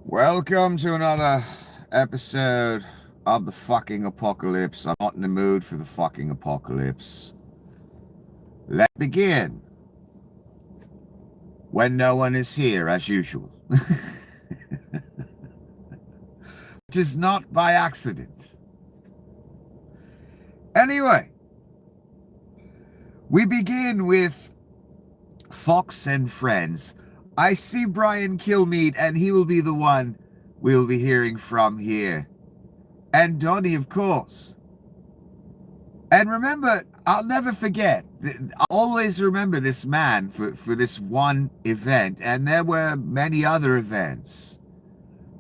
Welcome to another episode of the fucking apocalypse. I'm not in the mood for the fucking apocalypse. Let's begin. When no one is here, as usual. It is not by accident. Anyway, we begin with Fox and Friends. I see Brian Kilmeade, and he will be the one we'll be hearing from here. And Donnie, of course. And remember, I'll never forget. I'll always remember this man for this one event. And there were many other events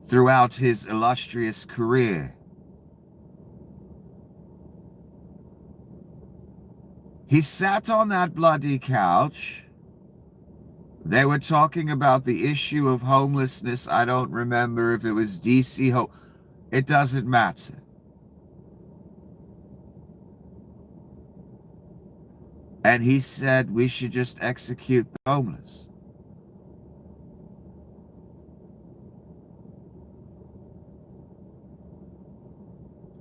throughout his illustrious career. He sat on that bloody couch. They were talking about the issue of homelessness. I don't remember if it was DC. It doesn't matter. And he said we should just execute the homeless.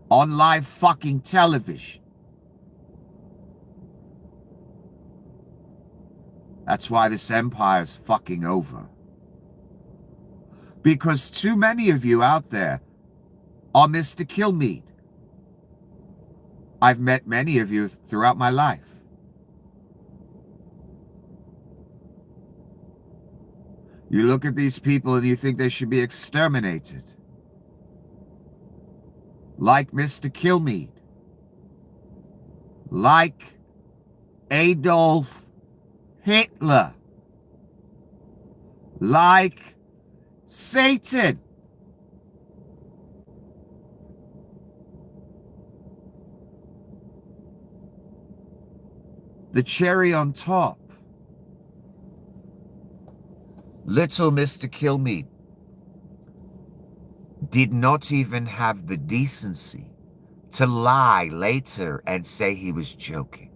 On live fucking television. That's why this empire's fucking over. Because too many of you out there are Mr. Kilmeade. I've met many of you throughout my life. You look at these people and you think they should be exterminated. Like Mr. Kilmeade. Like Adolf Hitler. Like Satan. The cherry on top. Little Mr. Kilmeade did not even have the decency to lie later and say he was joking.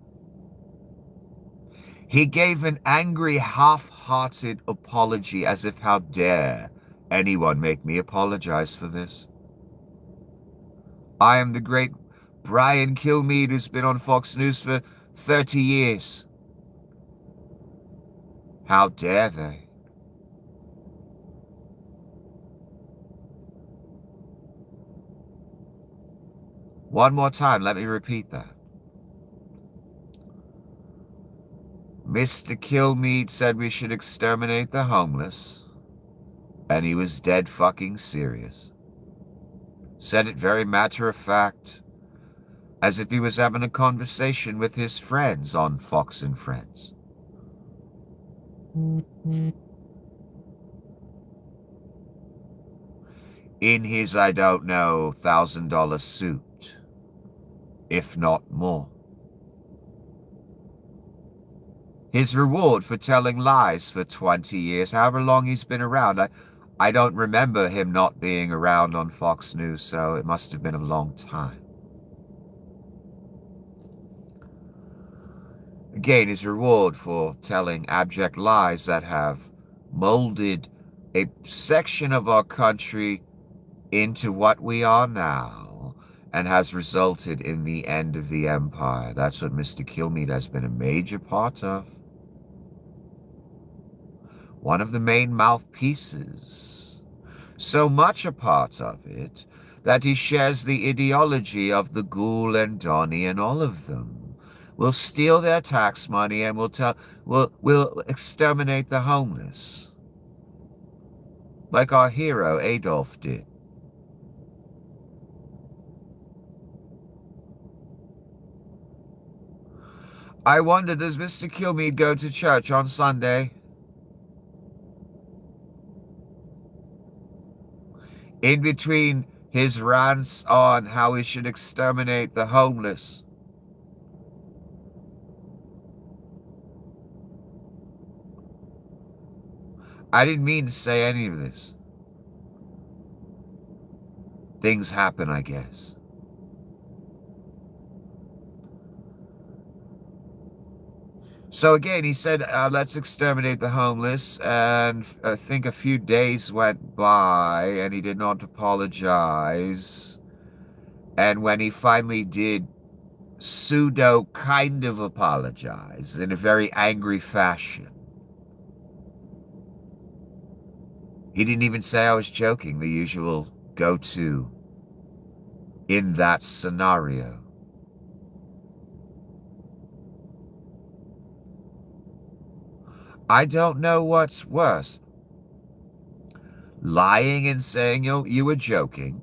He gave an angry, half-hearted apology as if, how dare anyone make me apologize for this? I am the great Brian Kilmeade who's been on Fox News for 30 years. How dare they? One more time, let me repeat that. Mr. Kilmeade said we should exterminate the homeless, and he was dead fucking serious. Said it very matter-of-fact, as if he was having a conversation with his friends on Fox and Friends. In his, I don't know, $1,000 suit, if not more. His reward for telling lies for 20 years, however long he's been around. I don't remember him not being around on Fox News, so it must have been a long time. Again, his reward for telling abject lies that have molded a section of our country into what we are now and has resulted in the end of the empire. That's what Mr. Kilmeade has been a major part of. One of the main mouthpieces. So much a part of it that he shares the ideology of the Ghoul and Donnie and all of them. We'll steal their tax money and we'll exterminate the homeless. Like our hero Adolf did. I wonder, does Mr. Kilmeade go to church on Sunday? In between his rants on how we should exterminate the homeless. I didn't mean to say any of this. Things happen, I guess. So again, he said, let's exterminate the homeless, and I think a few days went by, and he did not apologize. And when he finally did pseudo kind of apologize in a very angry fashion, he didn't even say I was joking, the usual go-to in that scenario. I don't know what's worse. Lying and saying you were joking,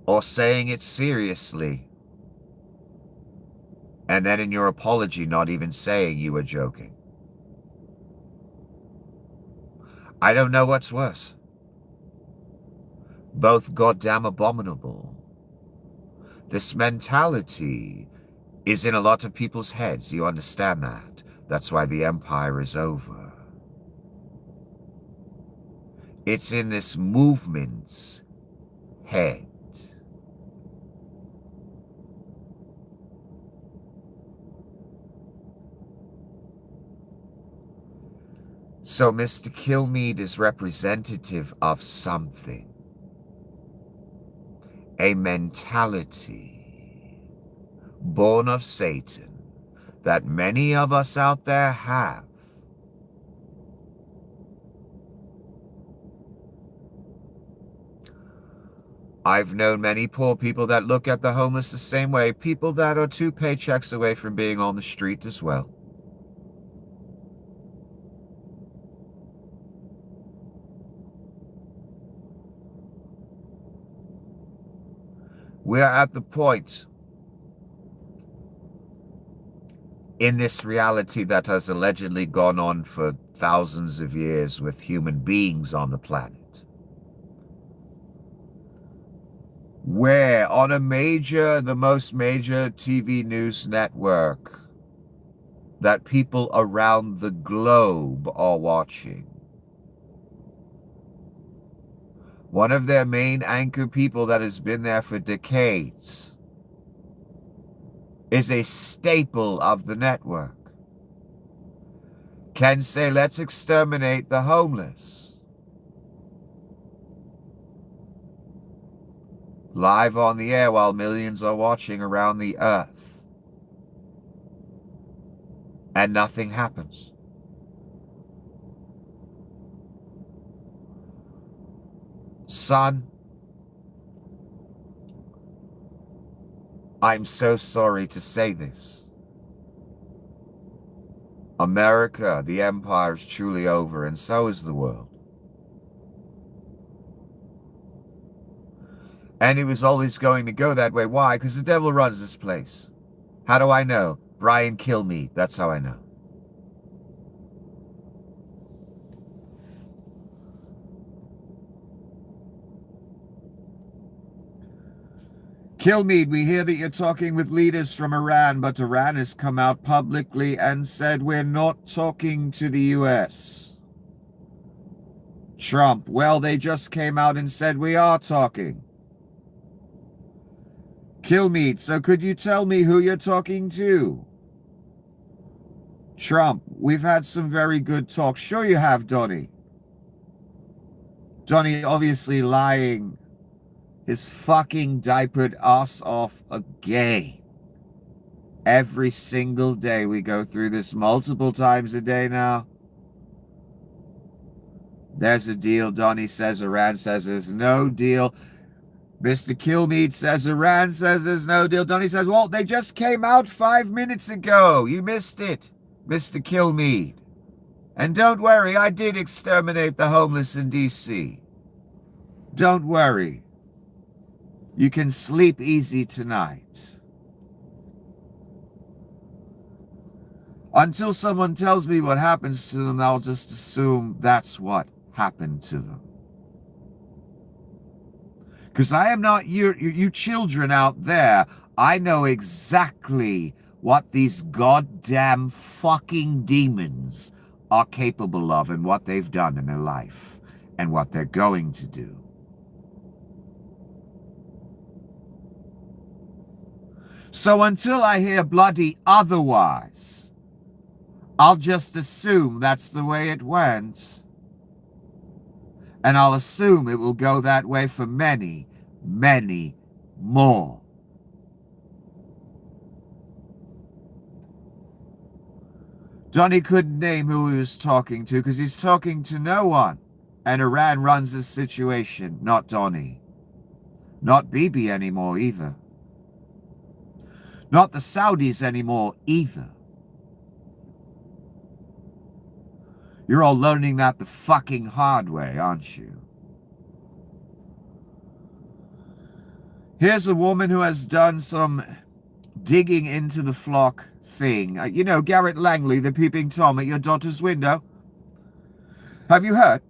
or saying it seriously, and then in your apology not even saying you were joking. I don't know what's worse. Both goddamn abominable. This mentality is in a lot of people's heads, you understand that? That's why the empire is over. It's in this movement's head. So Mr. Kilmeade is representative of something. A mentality born of Satan that many of us out there have. I've known many poor people that look at the homeless the same way, people that are 2 paychecks away from being on the street as well. We're at the point in this reality that has allegedly gone on for thousands of years with human beings on the planet, where on the most major TV news network that people around the globe are watching, one of their main anchor people that has been there for decades is a staple of the network, can say, let's exterminate the homeless. Live on the air while millions are watching around the earth. And nothing happens. Son, I'm so sorry to say this. America, the empire, is truly over, and so is the world. And it was always going to go that way. Why? Because the devil runs this place. How do I know? Brian Kilmeade. That's how I know. Kilmeade, we hear that you're talking with leaders from Iran, but Iran has come out publicly and said we're not talking to the US. Trump, well, they just came out and said we are talking. Kilmeade, so could you tell me who you're talking to? Trump, we've had some very good talks. Sure you have, Donnie. Donnie obviously lying his fucking diapered ass off again. Every single day we go through this multiple times a day now. There's a deal, Donnie says. Iran says there's no deal. Mr. Kilmeade says Iran says there's no deal. Donnie says, well, they just came out 5 minutes ago. You missed it, Mr. Kilmeade. And don't worry, I did exterminate the homeless in D.C. Don't worry. You can sleep easy tonight. Until someone tells me what happens to them, I'll just assume that's what happened to them. Because I am not you children out there. I know exactly what these goddamn fucking demons are capable of and what they've done in their life and what they're going to do. So until I hear bloody otherwise, I'll just assume that's the way it went. And I'll assume it will go that way for many, many more. Donnie couldn't name who he was talking to because he's talking to no one. And Iran runs this situation, not Donnie. Not Bibi anymore either. Not the Saudis anymore either. You're all learning that the fucking hard way, aren't you? Here's a woman who has done some digging into the flock thing. You know, Garrett Langley, the peeping Tom at your daughter's window. Have you heard?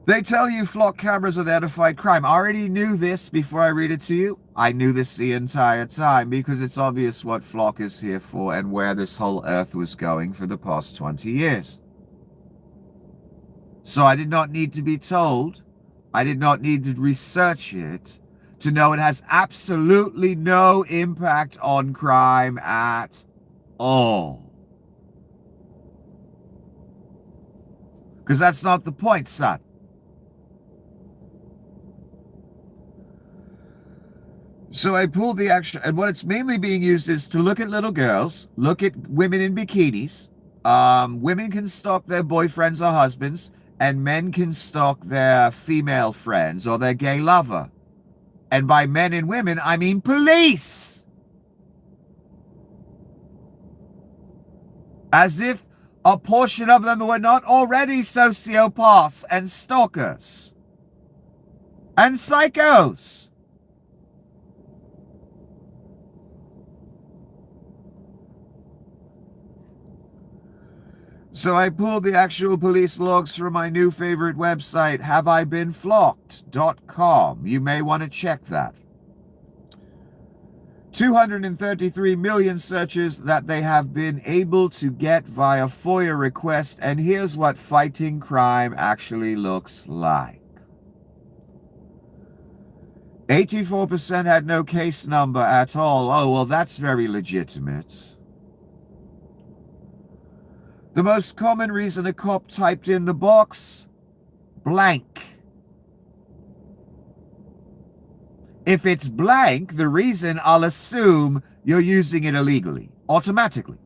They tell you flock cameras are there to fight crime. I already knew this before I read it to you. I knew this the entire time because it's obvious what flock is here for and where this whole earth was going for the past 20 years. So I did not need to be told. I did not need to research it to know it has absolutely no impact on crime at all. Because that's not the point, son. So I pulled the extra, and what it's mainly being used is to look at little girls, look at women in bikinis. Women can stalk their boyfriends or husbands, and men can stalk their female friends or their gay lover. And by men and women, I mean police. As if a portion of them were not already sociopaths and stalkers and psychos. So I pulled the actual police logs from my new favorite website, HavEIBeenFlocked.com. You may want to check that. 233 million searches that they have been able to get via FOIA request, and here's what fighting crime actually looks like. 84% had no case number at all. Oh, well, that's very legitimate. The most common reason a cop typed in the box, blank. If it's blank, the reason, I'll assume you're using it illegally, automatically.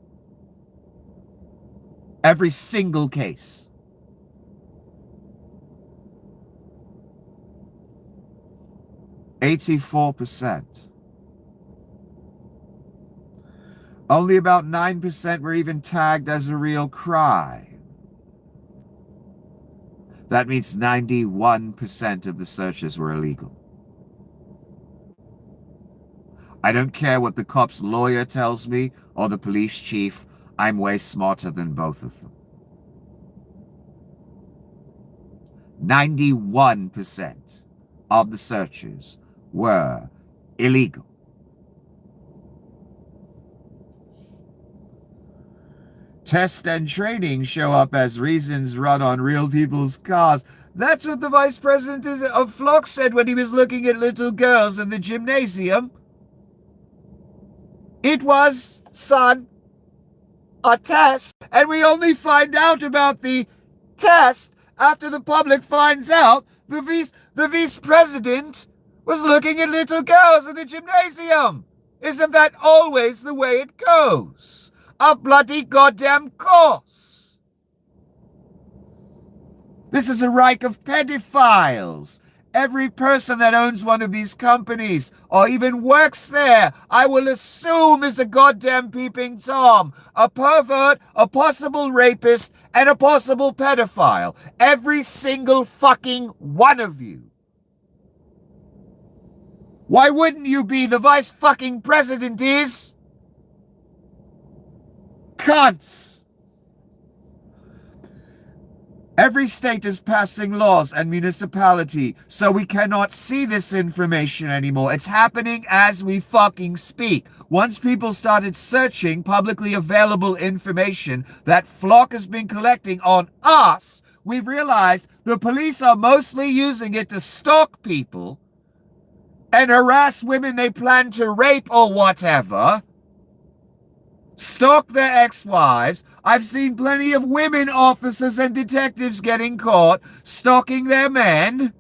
Every single case. %. Only about 9% were even tagged as a real crime. That means 91% of the searches were illegal. I don't care what the cop's lawyer tells me or the police chief. I'm way smarter than both of them. 91% of the searches were illegal. Test and training show up as reasons run on real people's cars. That's what the vice president of Flock said when he was looking at little girls in the gymnasium. It was, son, a test, and we only find out about the test after the public finds out the vice president was looking at little girls in the gymnasium. Isn't that always the way it goes? Of bloody goddamn course. This is a reich of pedophiles. Every person that owns one of these companies or even works there, I will assume is a goddamn peeping Tom, a pervert, a possible rapist, and a possible pedophile. Every single fucking one of you. Why wouldn't you be? The vice fucking president is? Cunts! Every state is passing laws and municipality, so we cannot see this information anymore. It's happening as we fucking speak. Once people started searching publicly available information that Flock has been collecting on us, we've realized the police are mostly using it to stalk people and harass women they plan to rape or whatever, stalk their ex-wives. I've seen plenty of women officers and detectives getting caught stalking their men.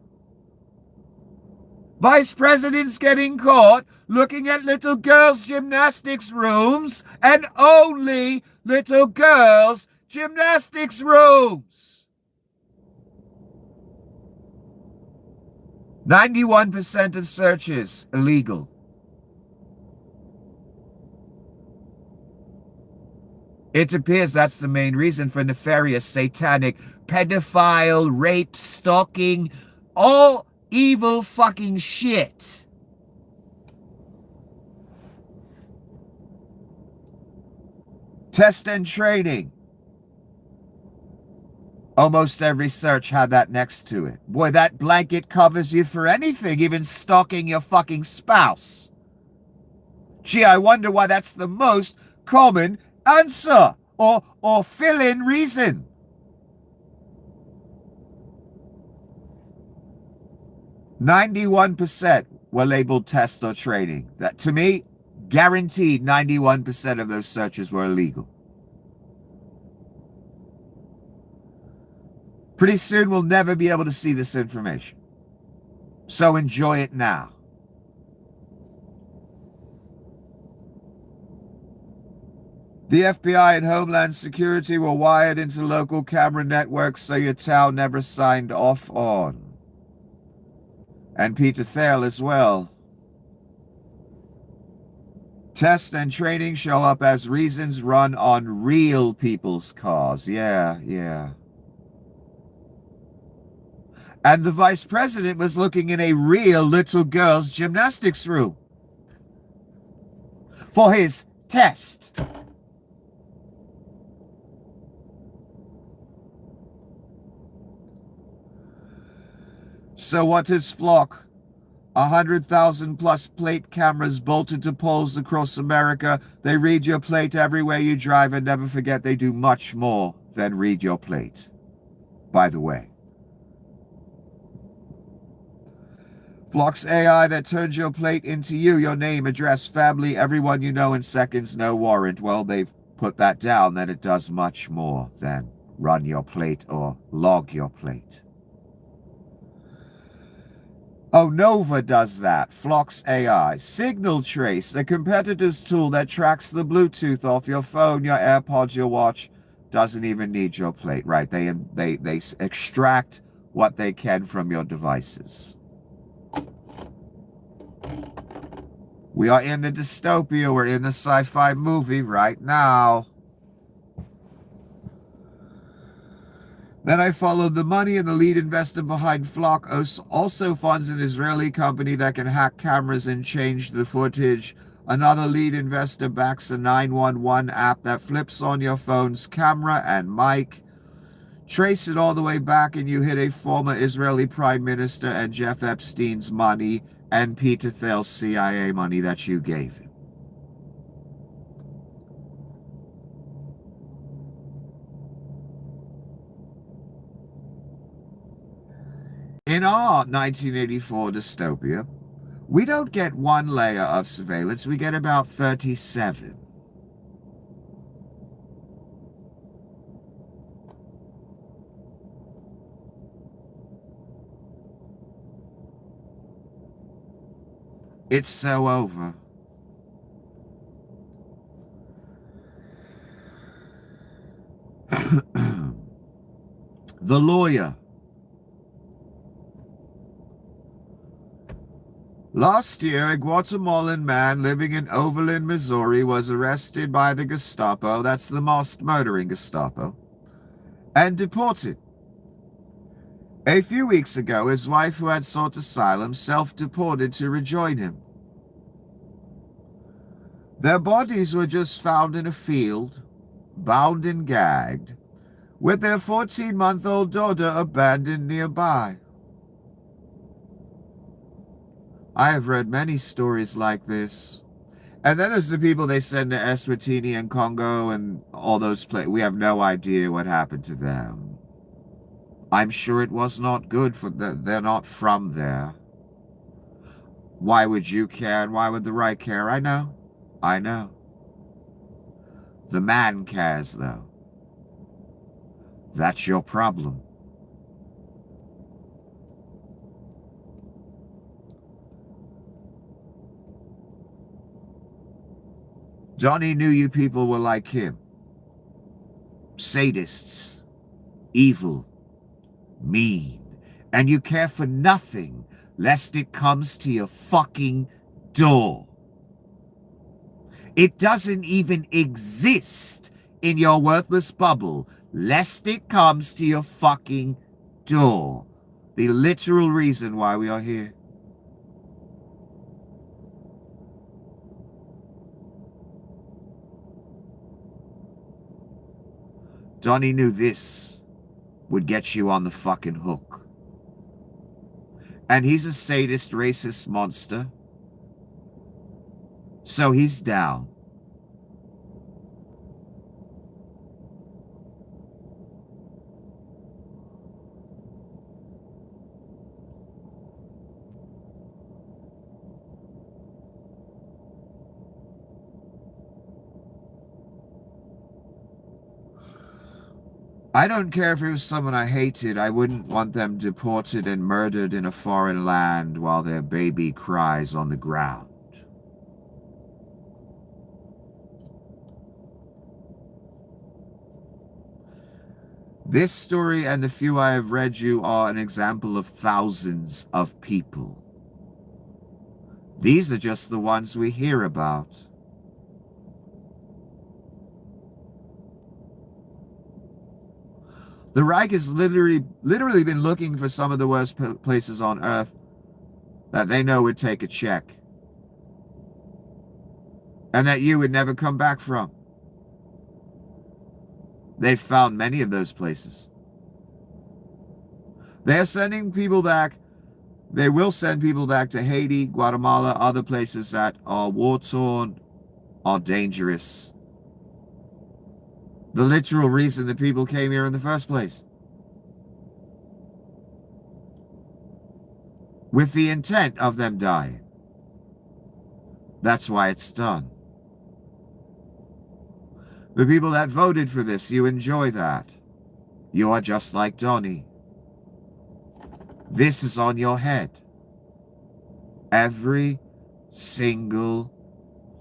Vice presidents getting caught looking at little girls' gymnastics rooms, and only little girls' gymnastics rooms. 91% of searches illegal. It appears that's the main reason for nefarious, satanic, pedophile, rape, stalking, all evil fucking shit. Test and training. Almost every search had that next to it. Boy, that blanket covers you for anything, even stalking your fucking spouse. Gee, I wonder why that's the most common answer or fill-in reason. "91% were labeled test or training." That, to me, guaranteed 91% of those searches were illegal. Pretty soon we'll never be able to see this information. So enjoy it now. The FBI and Homeland Security were wired into local camera networks so your town never signed off on. And Peter Thiel as well. Test and training show up as reasons run on real people's cars. Yeah. And the vice president was looking in a real little girl's gymnastics room for his test. So what is Flock? 100,000 plus plate cameras bolted to poles across America. They read your plate everywhere you drive, and never forget they do much more than read your plate. By the way. Flock's AI that turns your plate into you, your name, address, family, everyone you know in seconds, no warrant. Well, they've put that down, that it does much more than run your plate or log your plate. Oh, Nova does that. Flock's AI. Signal Trace, a competitor's tool that tracks the Bluetooth off your phone, your AirPods, your watch. Doesn't even need your plate, right? They extract what they can from your devices. We are in the dystopia. We're in the sci-fi movie right now. Then I followed the money, and the lead investor behind Flock also funds an Israeli company that can hack cameras and change the footage. Another lead investor backs a 911 app that flips on your phone's camera and mic. Trace it all the way back, and you hit a former Israeli prime minister and Jeff Epstein's money and Peter Thiel's CIA money that you gave him. In our 1984 dystopia, we don't get one layer of surveillance, we get about 37. It's so over. The lawyer. Last year, a Guatemalan man living in Overland, Missouri, was arrested by the Gestapo, that's the mass murdering Gestapo, and deported. A few weeks ago, his wife, who had sought asylum, self-deported to rejoin him. Their bodies were just found in a field, bound and gagged, with their 14-month-old daughter abandoned nearby. I have read many stories like this. And then there's the people they send to Eswatini and Congo and all those places. We have no idea what happened to them. I'm sure it was not good for they're not from there. Why would you care and why would the right care? I know. I know. The man cares, though. That's your problem. Donnie knew you people were like him. Sadists. Evil. Mean. And you care for nothing lest it comes to your fucking door. It doesn't even exist in your worthless bubble lest it comes to your fucking door. The literal reason why we are here. Donnie knew this would get you on the fucking hook. And he's a sadist, racist monster. So he's down. I don't care if it was someone I hated. I wouldn't want them deported and murdered in a foreign land while their baby cries on the ground. This story and the few I have read you are an example of thousands of people. These are just the ones we hear about. The Reich has literally been looking for some of the worst places on Earth that they know would take a check. And that you would never come back from. They've found many of those places. They're sending people back. They will send people back to Haiti, Guatemala, other places that are war-torn, are dangerous. The literal reason that people came here in the first place. With the intent of them dying. That's why it's done. The people that voted for this, you enjoy that. You are just like Donnie. This is on your head. Every single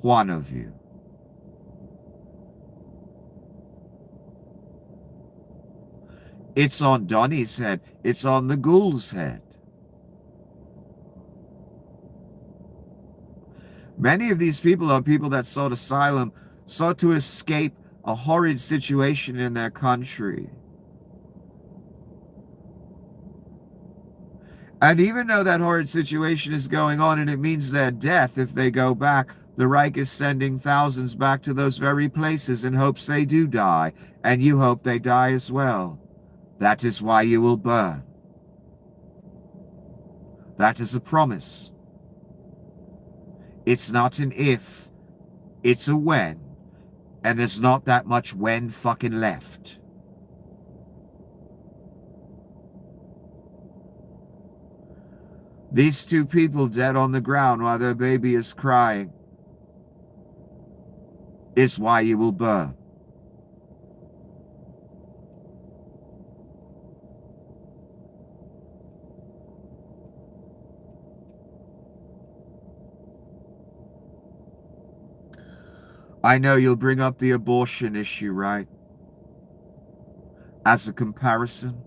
one of you. It's on Donnie's head. It's on the ghoul's head. Many of these people are people that sought asylum, sought to escape a horrid situation in their country. And even though that horrid situation is going on and it means their death if they go back, the Reich is sending thousands back to those very places in hopes they do die, and you hope they die as well. That is why you will burn. That is a promise. It's not an if, it's a when. And there's not that much when fucking left. These two people dead on the ground while their baby is crying is why you will burn. I know you'll bring up the abortion issue, right? As a comparison.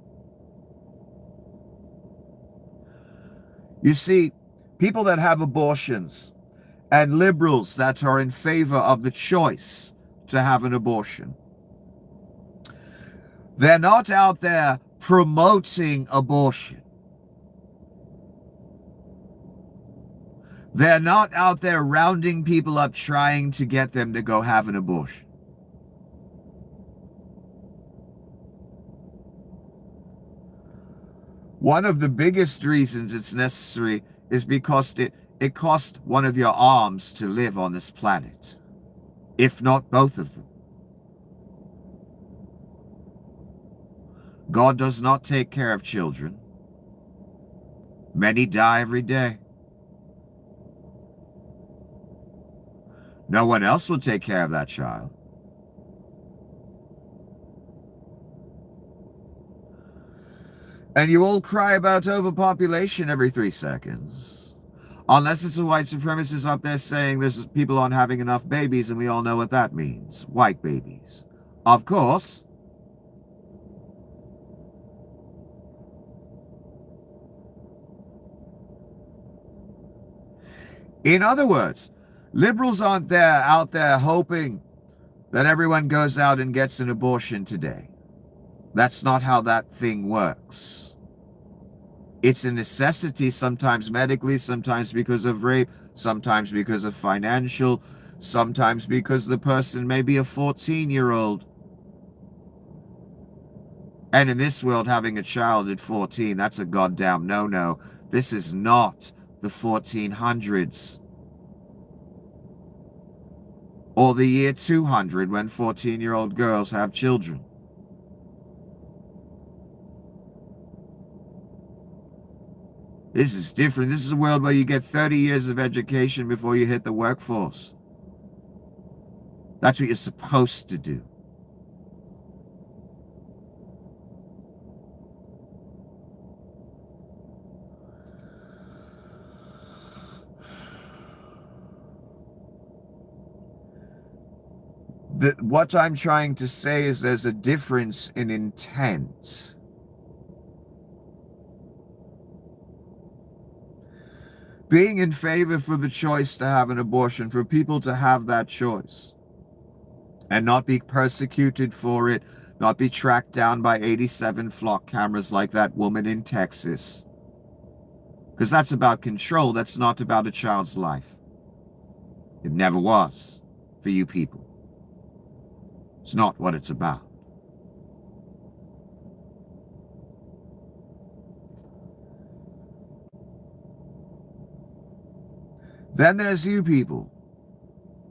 You see, people that have abortions and liberals that are in favor of the choice to have an abortion, they're not out there promoting abortion. They're not out there rounding people up trying to get them to go have an abortion. One of the biggest reasons it's necessary is because it cost one of your arms to live on this planet, if not both of them. God does not take care of children. Many die every day. No one else will take care of that child. And you all cry about overpopulation every 3 seconds. Unless it's a white supremacist up there saying there's people aren't having enough babies, and we all know what that means. White babies. Of course. In other words, liberals aren't out there hoping that everyone goes out and gets an abortion today. That's not how that thing works. It's a necessity, sometimes medically, sometimes because of rape, sometimes because of financial, sometimes because the person may be a 14-year-old. And in this world, having a child at 14, that's a goddamn no-no. This is not the 1400s. Or the year 200 when 14-year-old girls have children. This is different. This is a world where you get 30 years of education before you hit the workforce. That's what you're supposed to do. What I'm trying to say is there's a difference in intent. Being in favor for the choice to have an abortion, for people to have that choice, and not be persecuted for it, not be tracked down by 87 flock cameras like that woman in Texas. Because that's about control, that's not about a child's life. It never was for you people. It's not what it's about. Then there's you people,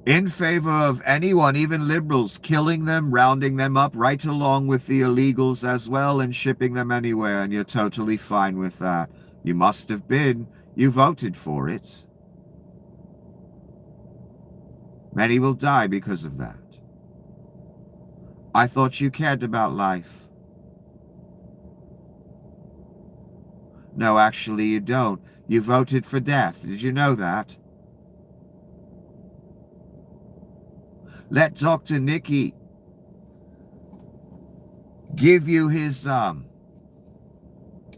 in favor of anyone, even liberals, killing them, rounding them up right along with the illegals as well and shipping them anywhere, and you're totally fine with that. You must have been. You voted for it. Many will die because of that. I thought you cared about life. No, actually you don't. You voted for death. Did you know that? Let Dr. Nicky give you his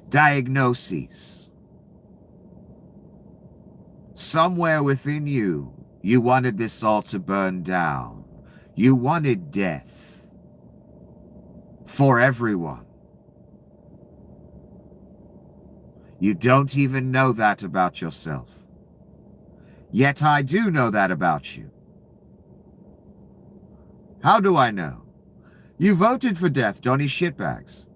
diagnoses. Somewhere within you, you wanted this all to burn down. You wanted death. For everyone. You don't even know that about yourself. Yet I do know that about you. How do I know? You voted for death, Donny Shitbags.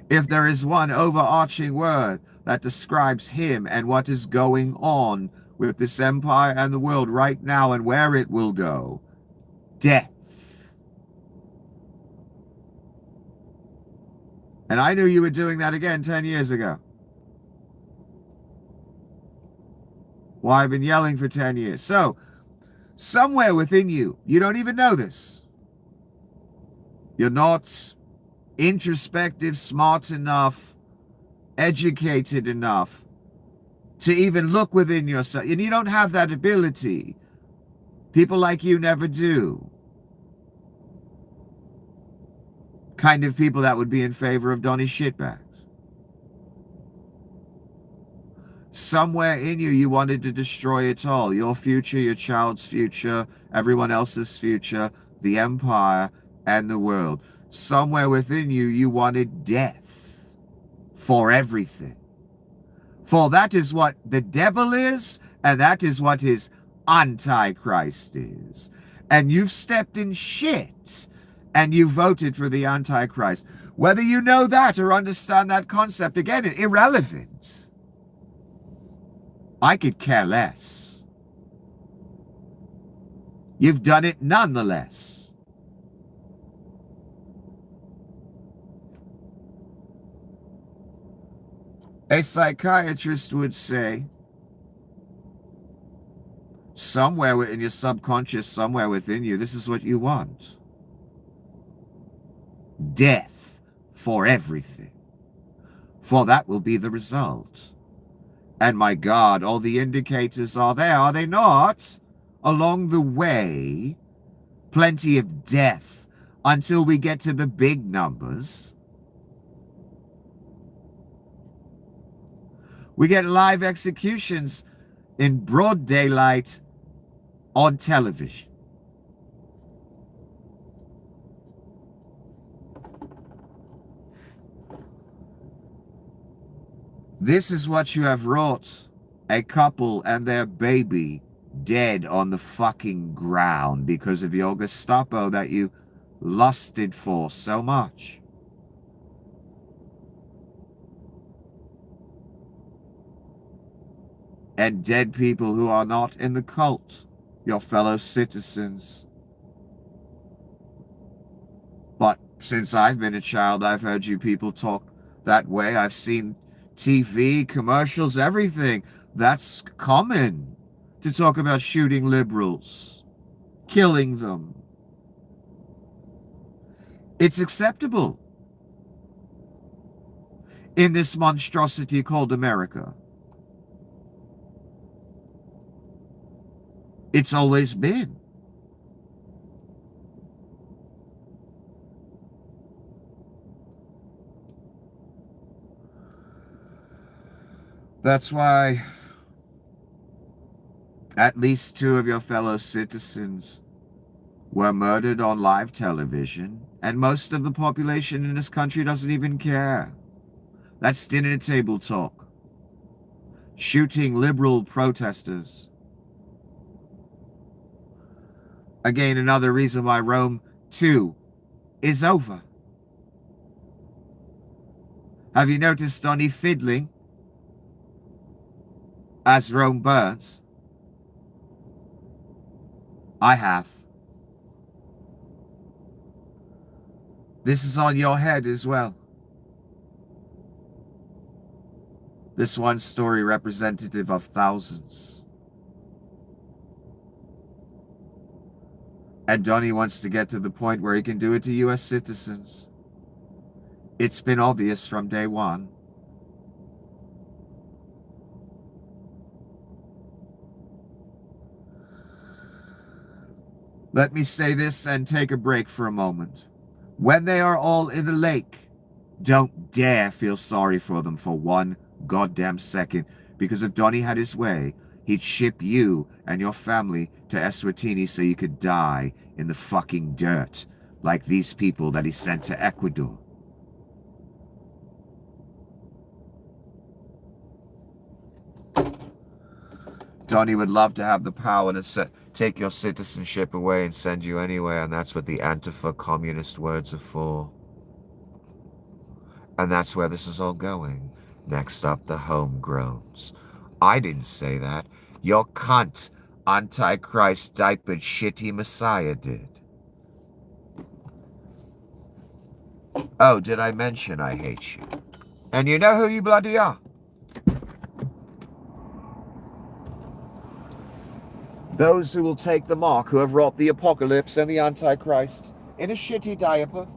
If there is one overarching word that describes him and what is going on with this empire and the world right now and where it will go, death. And I knew you were doing that again 10 years ago. Well, I've been yelling for 10 years. So, somewhere within you, you don't even know this. You're not introspective, smart enough, educated enough to even look within yourself. And you don't have that ability. People like you never do. Kind of people that would be in favor of Donny Shitbags. Somewhere in you, you wanted to destroy it all. Your future, your child's future, everyone else's future, the empire, and the world. Somewhere within you, you wanted death for everything. For that is what the devil is, and that is what his Antichrist is. And you've stepped in shit, and you voted for the Antichrist. Whether you know that or understand that concept, again, irrelevant. I could care less. You've done it nonetheless. A psychiatrist would say, Somewhere in your subconscious, somewhere within you, this is what you want. Death for everything. For that will be the result. And my God, all the indicators are there, are they not? Along the way, plenty of death until we get to the big numbers. We get live executions in broad daylight on television. This is what you have wrought. A couple and their baby dead on the fucking ground because of your Gestapo that you lusted for so much. And dead people who are not in the cult, your fellow citizens. But since I've been a child, I've heard you people talk that way. I've seen TV, commercials, everything. That's common to talk about shooting liberals, killing them. It's acceptable in this monstrosity called America. It's always been. That's why at least 2 of your fellow citizens were murdered on live television, and most of the population in this country doesn't even care. That's dinner table talk. Shooting liberal protesters. Again, another reason why Rome 2 is over. Have you noticed Donny fiddling as Rome burns? I have. This is on your head as well. This one story representative of thousands. And Donny wants to get to the point where he can do it to US citizens. It's been obvious from day one. Let me say this and take a break for a moment. When they are all in the lake, don't dare feel sorry for them for one goddamn second, because if Donny had his way, he'd ship you and your family to Eswatini so you could die in the fucking dirt, like these people that he sent to Ecuador. Donny would love to have the power to take your citizenship away and send you anywhere, and that's what the Antifa communist words are for. And that's where this is all going. Next up, the homegrowns. I didn't say that. Your cunt, antichrist, diapered, shitty messiah did. Oh, did I mention I hate you? And you know who you bloody are? Those who will take the mark, who have wrought the apocalypse and the antichrist in a shitty diaper.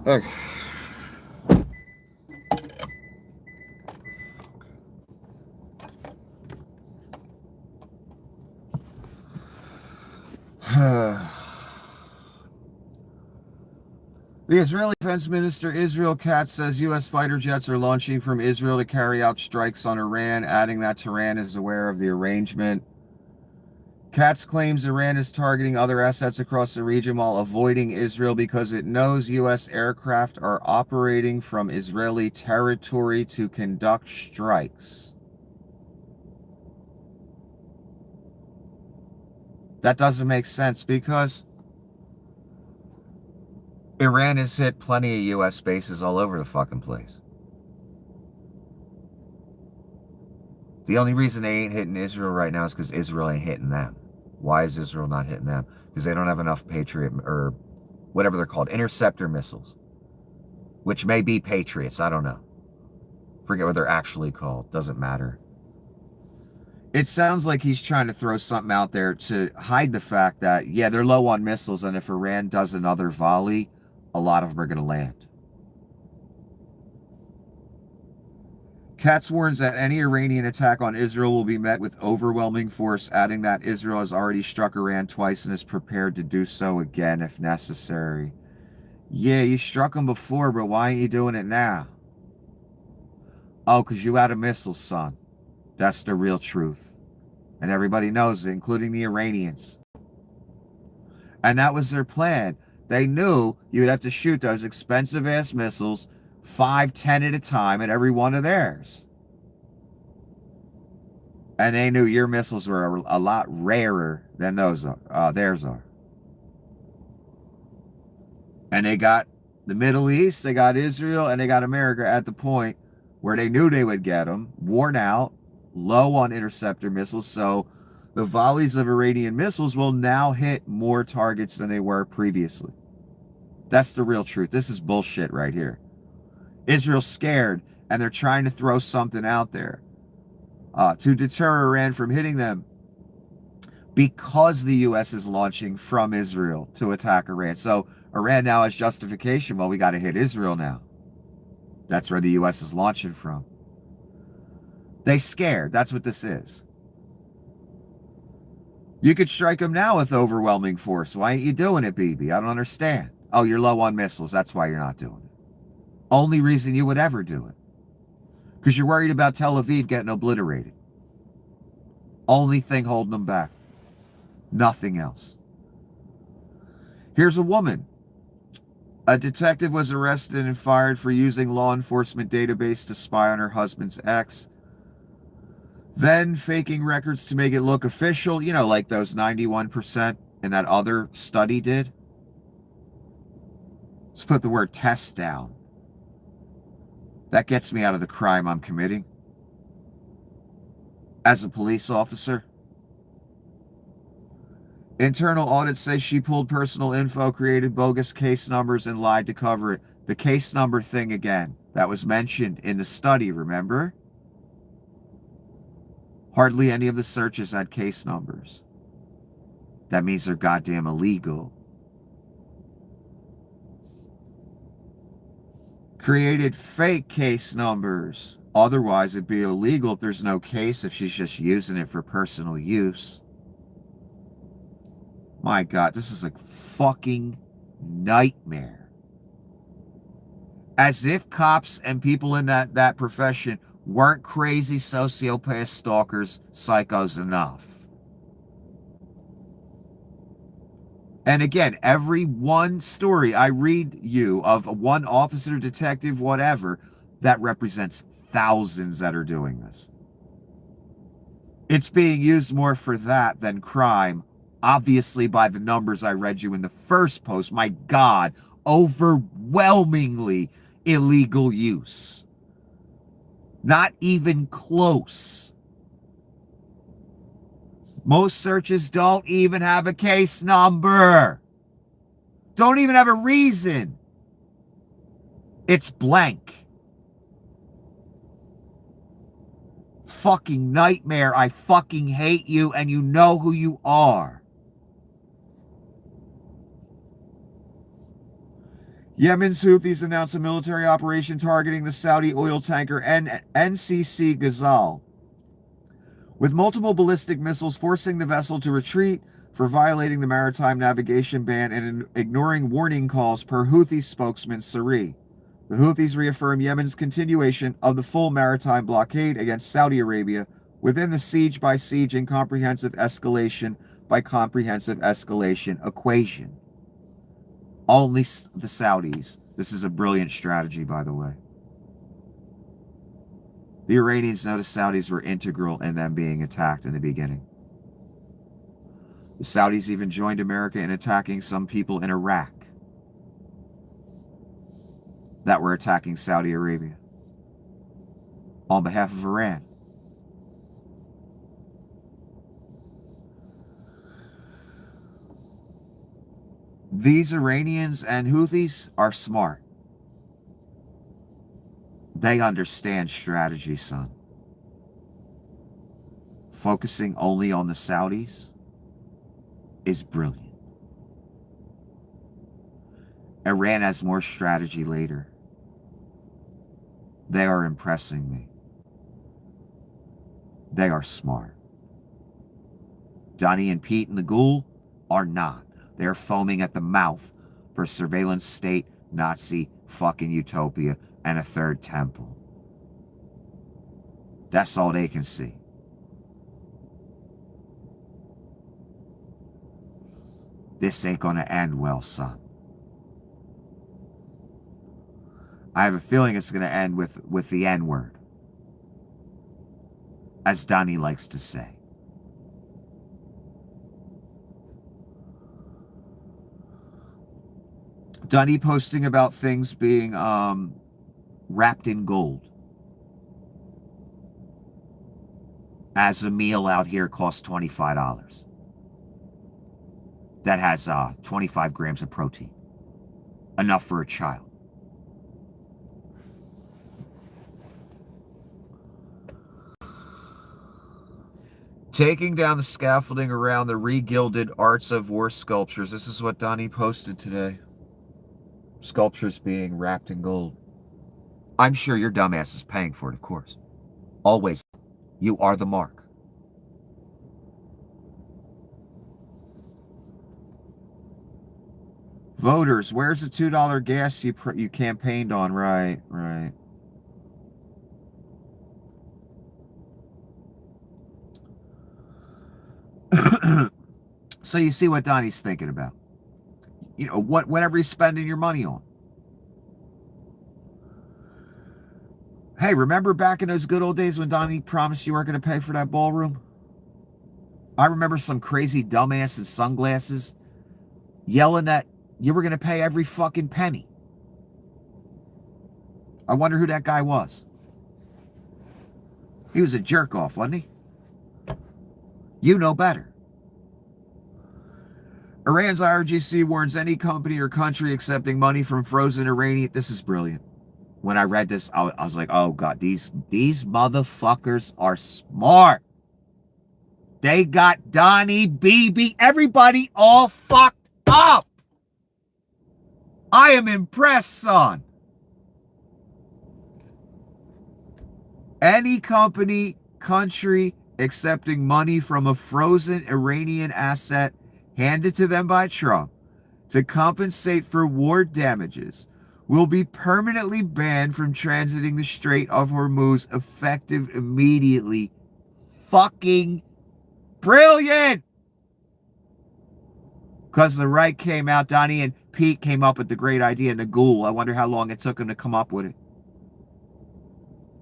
Okay. The Israeli Defense Minister Israel Katz says U.S. fighter jets are launching from Israel to carry out strikes on Iran, adding that Tehran is aware of the arrangement. Katz claims Iran is targeting other assets across the region while avoiding Israel because it knows U.S. aircraft are operating from Israeli territory to conduct strikes. That doesn't make sense because Iran has hit plenty of U.S. bases all over the fucking place. The only reason they ain't hitting Israel right now is because Israel ain't hitting them. Why is Israel not hitting them? Because they don't have enough Patriot, or whatever they're called, interceptor missiles. Which may be Patriots, I don't know. Forget what they're actually called, doesn't matter. It sounds like he's trying to throw something out there to hide the fact that, yeah, they're low on missiles, and if Iran does another volley, a lot of them are going to land. Katz warns that any Iranian attack on Israel will be met with overwhelming force, adding that Israel has already struck Iran twice and is prepared to do so again if necessary. Yeah, you struck them before, but why ain't you doing it now? Oh, because you had a missile, son. That's the real truth. And everybody knows it, including the Iranians. And that was their plan. They knew you'd have to shoot those expensive-ass missiles 5, 10 at a time at every one of theirs. And they knew your missiles were a lot rarer than theirs are. And they got the Middle East, they got Israel, and they got America at the point where they knew they would get them, worn out, low on interceptor missiles. So the volleys of Iranian missiles will now hit more targets than they were previously. That's the real truth. This is bullshit right here. Israel's scared, and they're trying to throw something out there to deter Iran from hitting them because the U.S. is launching from Israel to attack Iran. So Iran now has justification. Well, we got to hit Israel now. That's where the U.S. is launching from. They scared. That's what this is. You could strike them now with overwhelming force. Why ain't you doing it, BB? I don't understand. Oh, you're low on missiles. That's why you're not doing it. Only reason you would ever do it. Because you're worried about Tel Aviv getting obliterated. Only thing holding them back. Nothing else. Here's a woman. A detective was arrested and fired for using law enforcement database to spy on her husband's ex. Then faking records to make it look official. You know, like those 91% in that other study did. Just put the word test down. That gets me out of the crime I'm committing. As a police officer. Internal audit says she pulled personal info, created bogus case numbers, and lied to cover it. The case number thing again. That was mentioned in the study, remember? Hardly any of the searches had case numbers. That means they're goddamn illegal. Created fake case numbers. Otherwise, it'd be illegal if there's no case, if she's just using it for personal use. My God, this is a fucking nightmare. As if cops and people in that profession weren't crazy sociopath stalkers, psychos enough. And again, every one story I read you of one officer, detective, whatever, that represents thousands that are doing this. It's being used more for that than crime, obviously by the numbers I read you in the first post. My God, overwhelmingly illegal use. Not even close. Most searches don't even have a case number. Don't even have a reason. It's blank. Fucking nightmare. I fucking hate you, and you know who you are. Yemen's Houthis announced a military operation targeting the Saudi oil tanker NCC Ghazal, with multiple ballistic missiles forcing the vessel to retreat for violating the maritime navigation ban and ignoring warning calls, per Houthi spokesman Sari. The Houthis reaffirm Yemen's continuation of the full maritime blockade against Saudi Arabia within the siege by siege and comprehensive escalation by comprehensive escalation equation. Only the Saudis. This is a brilliant strategy, by the way. The Iranians noticed Saudis were integral in them being attacked in the beginning. The Saudis even joined America in attacking some people in Iraq that were attacking Saudi Arabia on behalf of Iran. These Iranians and Houthis are smart. They understand strategy, son. Focusing only on the Saudis is brilliant. Iran has more strategy later. They are impressing me. They are smart. Donnie and Pete and the Ghoul are not. They're foaming at the mouth for surveillance state, Nazi fucking utopia, and a third temple. That's all they can see. This ain't gonna end well, son. I have a feeling it's gonna end with the N-word, as Donnie likes to say. Donnie posting about things being wrapped in gold. As a meal out here costs $25. That has 25 grams of protein. Enough for a child. Taking down the scaffolding around the re-gilded Arts of War sculptures. This is what Donnie posted today. Sculptures being wrapped in gold. I'm sure your dumbass is paying for it, of course. Always. You are the mark. Voters, where's the $2 gas you campaigned on? Right. So you see what Donnie's thinking about. You know, whatever he's spending your money on. Hey, remember back in those good old days when Donnie promised you weren't going to pay for that ballroom? I remember some crazy dumbass in sunglasses yelling that you were going to pay every fucking penny. I wonder who that guy was. He was a jerk off, wasn't he? You know better. Iran's IRGC warns any company or country accepting money from frozen Iranian. This is brilliant. When I read this, I was like, oh God, these motherfuckers are smart. They got Donnie, BB, everybody all fucked up. I am impressed, son. Any company, country accepting money from a frozen Iranian asset handed to them by Trump to compensate for war damages will be permanently banned from transiting the Strait of Hormuz, effective immediately. Fucking brilliant! Because the right came out, Donnie and Pete came up with the great idea, and the Ghoul, I wonder how long it took them to come up with it.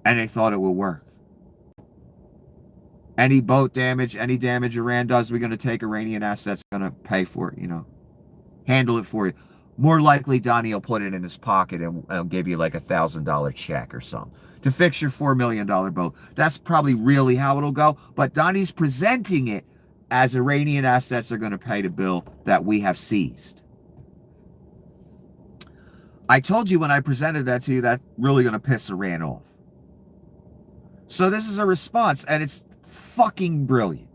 And they thought it would work. Any boat damage, any damage Iran does, we're going to take Iranian assets, going to pay for it, you know. Handle it for you. More likely, Donnie will put it in his pocket and give you like $1,000 check or something to fix your $4 million boat. That's probably really how it'll go. But Donnie's presenting it as Iranian assets are going to pay the bill that we have seized. I told you when I presented that to you, that's really going to piss Iran off. So this is a response, and it's fucking brilliant.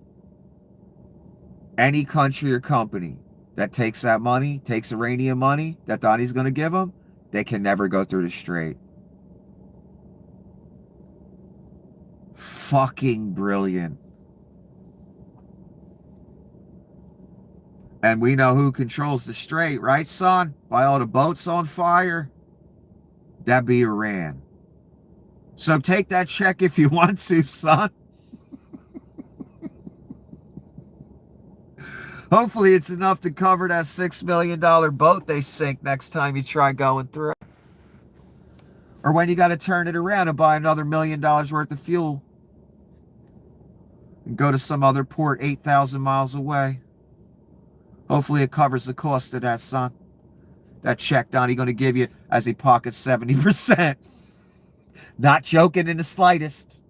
Any country or company that takes that money, takes Iranian money that Donnie's going to give them, They can never go through the strait. Fucking brilliant. And we know who controls the strait, right, son? By all the boats on fire? That'd be Iran. So take that check if you want to, son. Hopefully it's enough to cover that $6 million boat they sink next time you try going through. Or when you got to turn it around and buy another $1 million worth of fuel and go to some other port 8,000 miles away. Hopefully it covers the cost of that, son. That check Donnie going to give you as he pockets 70%. Not joking in the slightest.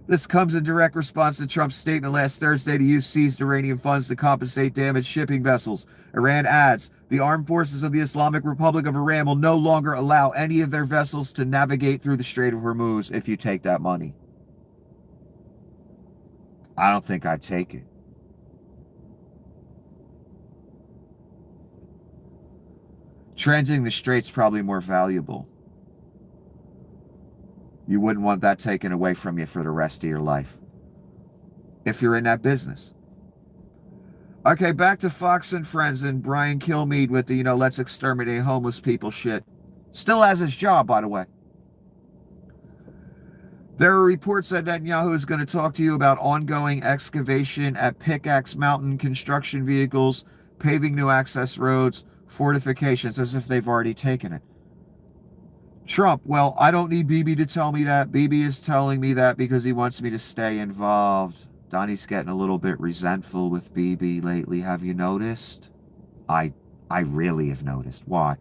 This comes in direct response to Trump's statement last Thursday to use seized Iranian funds to compensate damaged shipping vessels. Iran adds, the armed forces of the Islamic Republic of Iran will no longer allow any of their vessels to navigate through the Strait of Hormuz if you take that money. I don't think I'd take it. Transiting the strait's probably more valuable. You wouldn't want that taken away from you for the rest of your life, if you're in that business. Okay, back to Fox and Friends and Brian Kilmeade with the, let's exterminate homeless people shit. Still has his job, by the way. There are reports that Netanyahu is going to talk to you about ongoing excavation at Pickaxe Mountain, construction vehicles, paving new access roads, fortifications, as if they've already taken it. Trump, well, I don't need Bibi to tell me that. Bibi is telling me that because he wants me to stay involved. Donnie's getting a little bit resentful with Bibi lately. Have you noticed? I really have noticed. Why?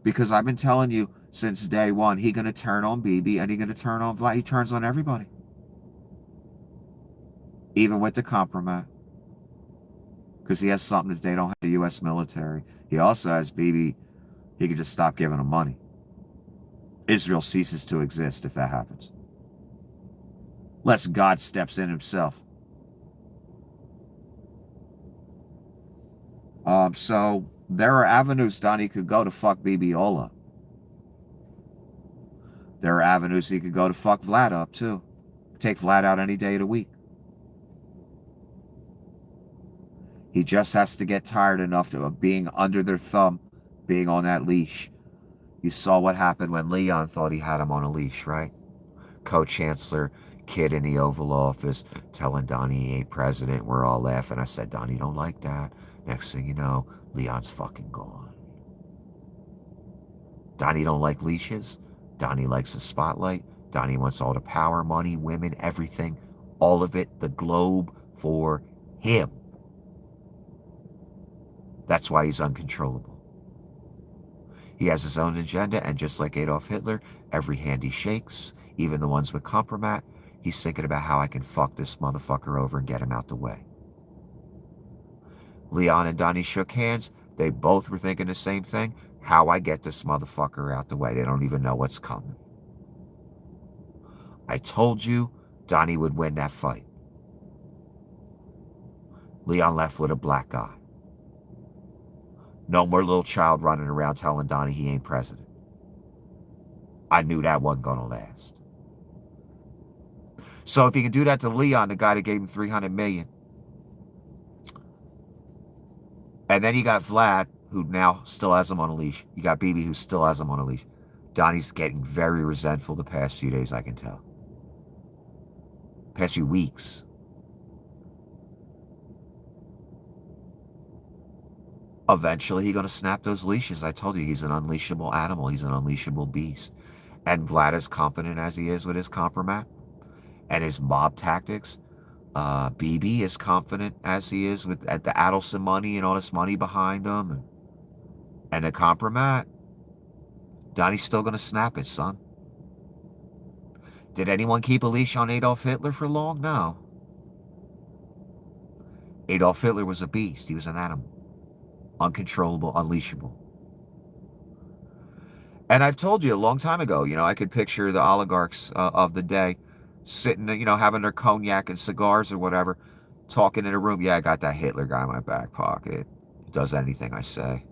Because I've been telling you since day one, he going to turn on Bibi and he going to turn on Vlad. He turns on everybody. Even with the compromise. Because he has something that they don't have, the U.S. military. He also has Bibi. He could just stop giving them money. Israel ceases to exist if that happens. Unless God steps in himself. So there are avenues Donnie could go to fuck Bibiola. There are avenues he could go to fuck Vlad up too. Take Vlad out any day of the week. He just has to get tired enough of being under their thumb, being on that leash. You saw what happened when Leon thought he had him on a leash, right? Co-chancellor, kid in the Oval Office, telling Donnie he ain't president. We're all laughing. I said, Donnie don't like that. Next thing you know, Leon's fucking gone. Donnie don't like leashes. Donnie likes the spotlight. Donnie wants all the power, money, women, everything. All of it, the globe for him. That's why he's uncontrollable. He has his own agenda, and just like Adolf Hitler, every hand he shakes, even the ones with compromat, he's thinking about how I can fuck this motherfucker over and get him out the way. Leon and Donnie shook hands. They both were thinking the same thing. How I get this motherfucker out the way. They don't even know what's coming. I told you Donnie would win that fight. Leon left with a black eye. No more little child running around telling Donnie he ain't president. I knew that wasn't going to last. So if he can do that to Leon, the guy that gave him $300 million, and then you got Vlad, who now still has him on a leash. You got Bibi, who still has him on a leash. Donnie's getting very resentful the past few days, I can tell. Past few weeks. Eventually, he's going to snap those leashes. I told you, he's an unleashable animal. He's an unleashable beast. And Vlad, as confident as he is with his compromat and his mob tactics, Bibi is confident as he is with at the Adelson money and all this money behind him. And the compromat, Donnie's still going to snap it, son. Did anyone keep a leash on Adolf Hitler for long? No. Adolf Hitler was a beast. He was an animal. Uncontrollable, unleashable. And I've told you a long time ago, I could picture the oligarchs of the day sitting, having their cognac and cigars or whatever, talking in a room. Yeah, I got that Hitler guy in my back pocket. does anything I say.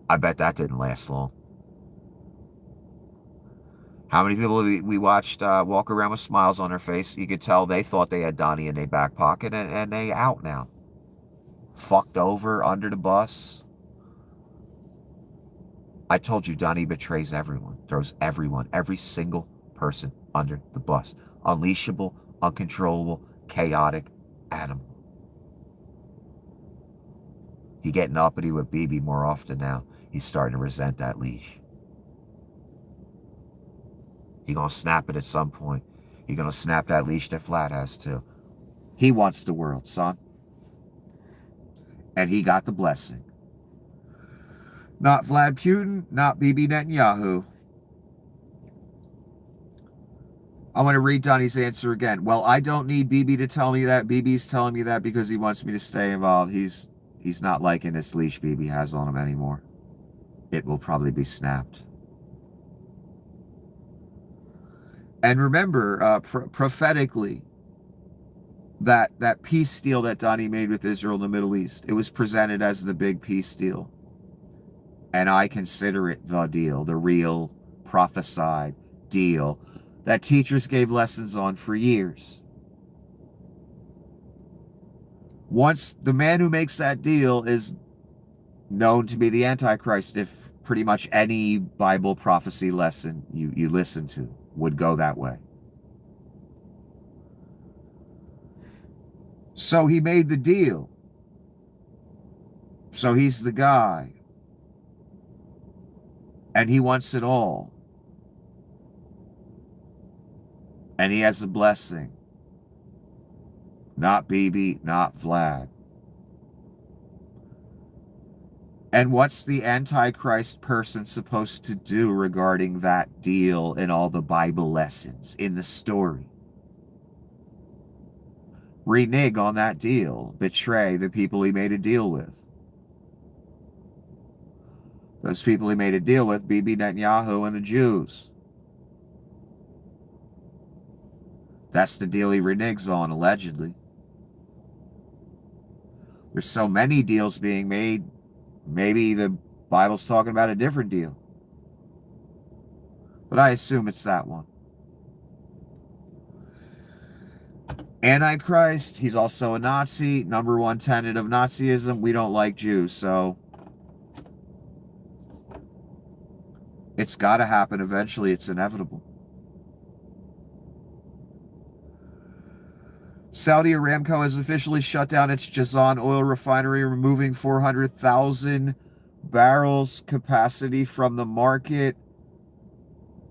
I bet that didn't last long. How many people we watched walk around with smiles on their face? You could tell they thought they had Donnie in their back pocket, and they out now. Fucked over, under the bus. I told you Donnie betrays everyone, throws everyone, every single person under the bus. Unleashable, uncontrollable, chaotic animal. He getting uppity with BB more often now. He's starting to resent that leash. He gonna snap it at some point. He gonna snap that leash that Vlad has too. He wants the world, son. And he got the blessing. Not Vlad Putin, not Bibi Netanyahu. I want to read Donnie's answer again. Well, I don't need Bibi to tell me that. Bibi's telling me that because he wants me to stay involved. He's not liking this leash Bibi has on him anymore. It will probably be snapped. And remember, prophetically, that peace deal that Donnie made with Israel in the Middle East, it was presented as the big peace deal. And I consider it the deal, the real prophesied deal that teachers gave lessons on for years. Once the man who makes that deal is known to be the Antichrist, if pretty much any Bible prophecy lesson you listen to would go that way. So he made the deal. So he's the guy. And he wants it all. And he has a blessing. Not Bibi, not Vlad. And what's the Antichrist person supposed to do regarding that deal in all the Bible lessons in the story? Renege on that deal. Betray the people he made a deal with. Those people he made a deal with, Bibi Netanyahu and the Jews. That's the deal he reneges on, allegedly. There's so many deals being made, maybe the Bible's talking about a different deal. But I assume it's that one. Antichrist, he's also a Nazi. Number one tenet of Nazism, we don't like Jews, so it's got to happen eventually. It's inevitable. Saudi Aramco has officially shut down its Jazan oil refinery, removing 400,000 barrels capacity from the market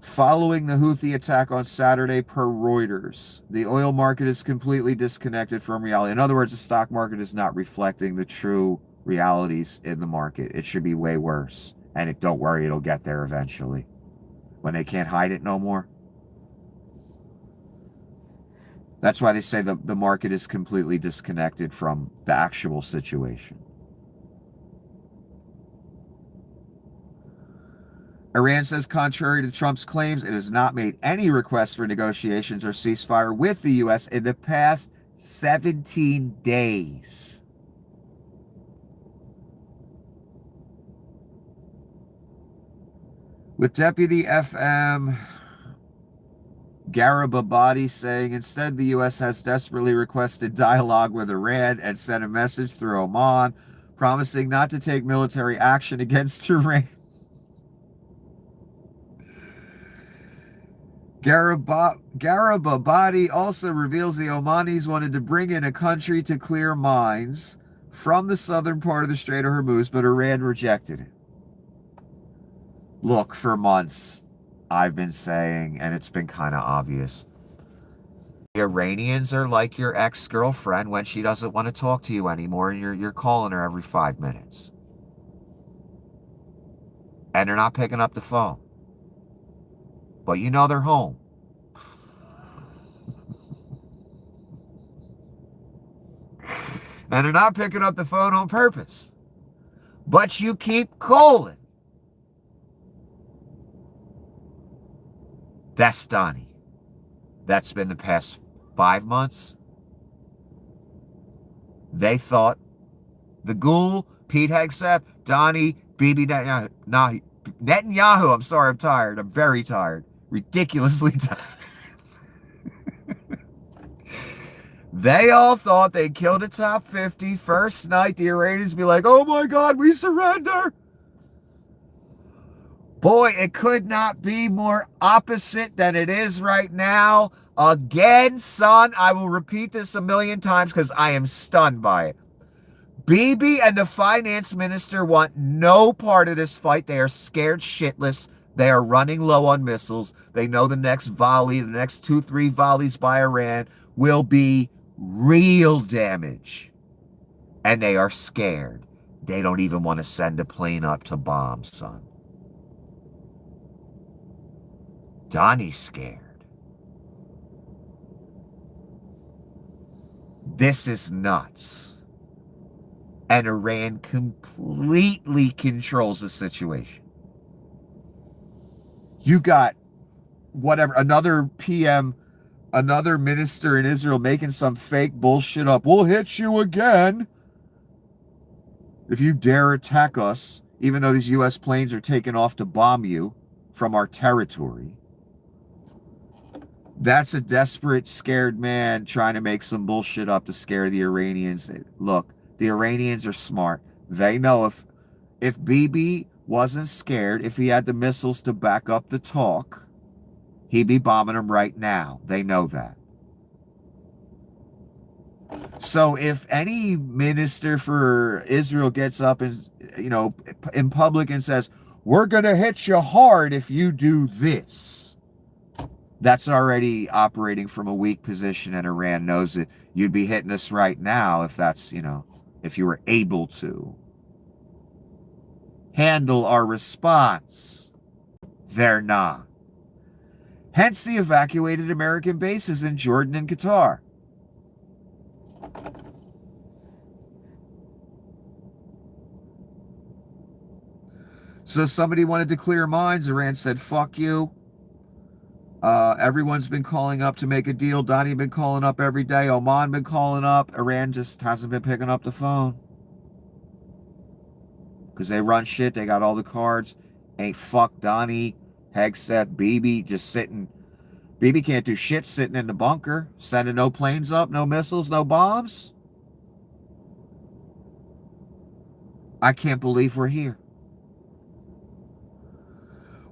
following the Houthi attack on Saturday, per Reuters. The oil market is completely disconnected from reality. In other words, the stock market is not reflecting the true realities in the market. It should be way worse. And don't worry, it'll get there eventually. When they can't hide it no more. That's why they say the market is completely disconnected from the actual situation. Iran says, contrary to Trump's claims, it has not made any requests for negotiations or ceasefire with the U.S. in the past 17 days. With Deputy FM Garibabadi saying, instead, the U.S. has desperately requested dialogue with Iran and sent a message through Oman, promising not to take military action against Iran. Garibabadi also reveals the Omanis wanted to bring in a country to clear mines from the southern part of the Strait of Hormuz, but Iran rejected it. Look, for months, I've been saying, and it's been kind of obvious, the Iranians are like your ex-girlfriend when she doesn't want to talk to you anymore, and you're calling her every 5 minutes. And they're not picking up the phone. But you know they're home. And they're not picking up the phone on purpose. But you keep calling. That's Donnie. That's been the past 5 months. They thought The Ghoul, Pete Hegseth, Donnie, Bibi Netanyahu. I'm sorry, I'm tired. I'm very tired. Ridiculously tired. They all thought they killed a top 50. First night, the Iranians be like, oh my God, we surrender. Boy, it could not be more opposite than it is right now. Again, son, I will repeat this a million times because I am stunned by it. Bibi and the finance minister want no part of this fight. They are scared shitless. They are running low on missiles. They know the next volley, the next 2-3 volleys by Iran will be real damage. And they are scared. They don't even want to send a plane up to bomb, son. Donnie's scared. This is nuts. And Iran completely controls the situation. You got whatever, another PM, another minister in Israel making some fake bullshit up. We'll hit you again if you dare attack us, even though these U.S. planes are taking off to bomb you from our territory. That's a desperate, scared man trying to make some bullshit up to scare the Iranians. Look, the Iranians are smart. They know if Bibi wasn't scared, if he had the missiles to back up the talk, he'd be bombing them right now. They know that. So if any minister for Israel gets up and, in public and says, we're going to hit you hard if you do this, that's already operating from a weak position, and Iran knows it. You'd be hitting us right now if that's, if you were able to handle our response. They're not. Hence the evacuated American bases in Jordan and Qatar. So somebody wanted to clear minds. Iran said, fuck you. Everyone's been calling up to make a deal. Donnie been calling up every day. Oman been calling up. Iran just hasn't been picking up the phone. Because they run shit. They got all the cards. Ain't fuck Donnie, Hegseth, Bibi just sitting. Bibi can't do shit sitting in the bunker. Sending no planes up, no missiles, no bombs. I can't believe we're here.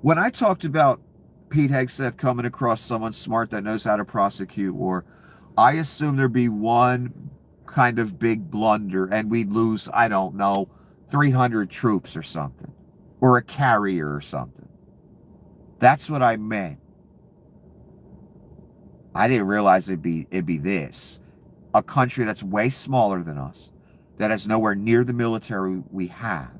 When I talked about Pete Hegseth coming across someone smart that knows how to prosecute war, I assume there'd be one kind of big blunder and we'd lose, I don't know, 300 troops or something, or a carrier or something. That's what I meant. I didn't realize it'd be this. A country that's way smaller than us, that has nowhere near the military we have,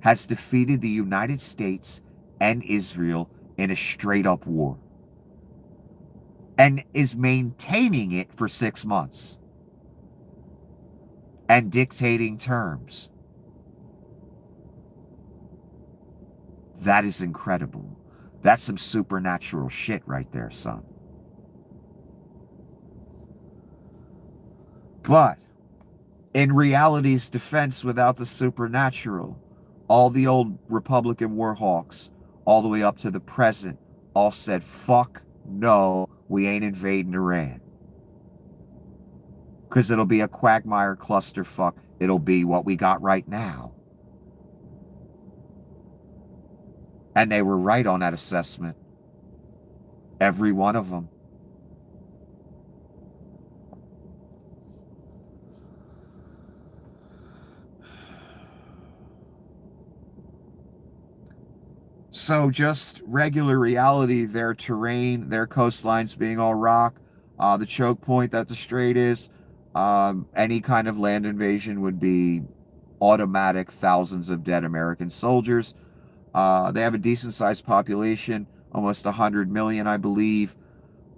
has defeated the United States and Israel in a straight-up war, and is maintaining it for 6 months and dictating terms. That is incredible. That's some supernatural shit right there, son. But in reality's defense, without the supernatural, all the old Republican war hawks, all the way up to the present, all said, fuck no, we ain't invading Iran. Because it'll be a quagmire clusterfuck. It'll be what we got right now. And they were right on that assessment. Every one of them. So just regular reality, their terrain, their coastlines being all rock, the choke point that the strait is, any kind of land invasion would be automatic, thousands of dead American soldiers. They have a decent-sized population, almost 100 million, I believe.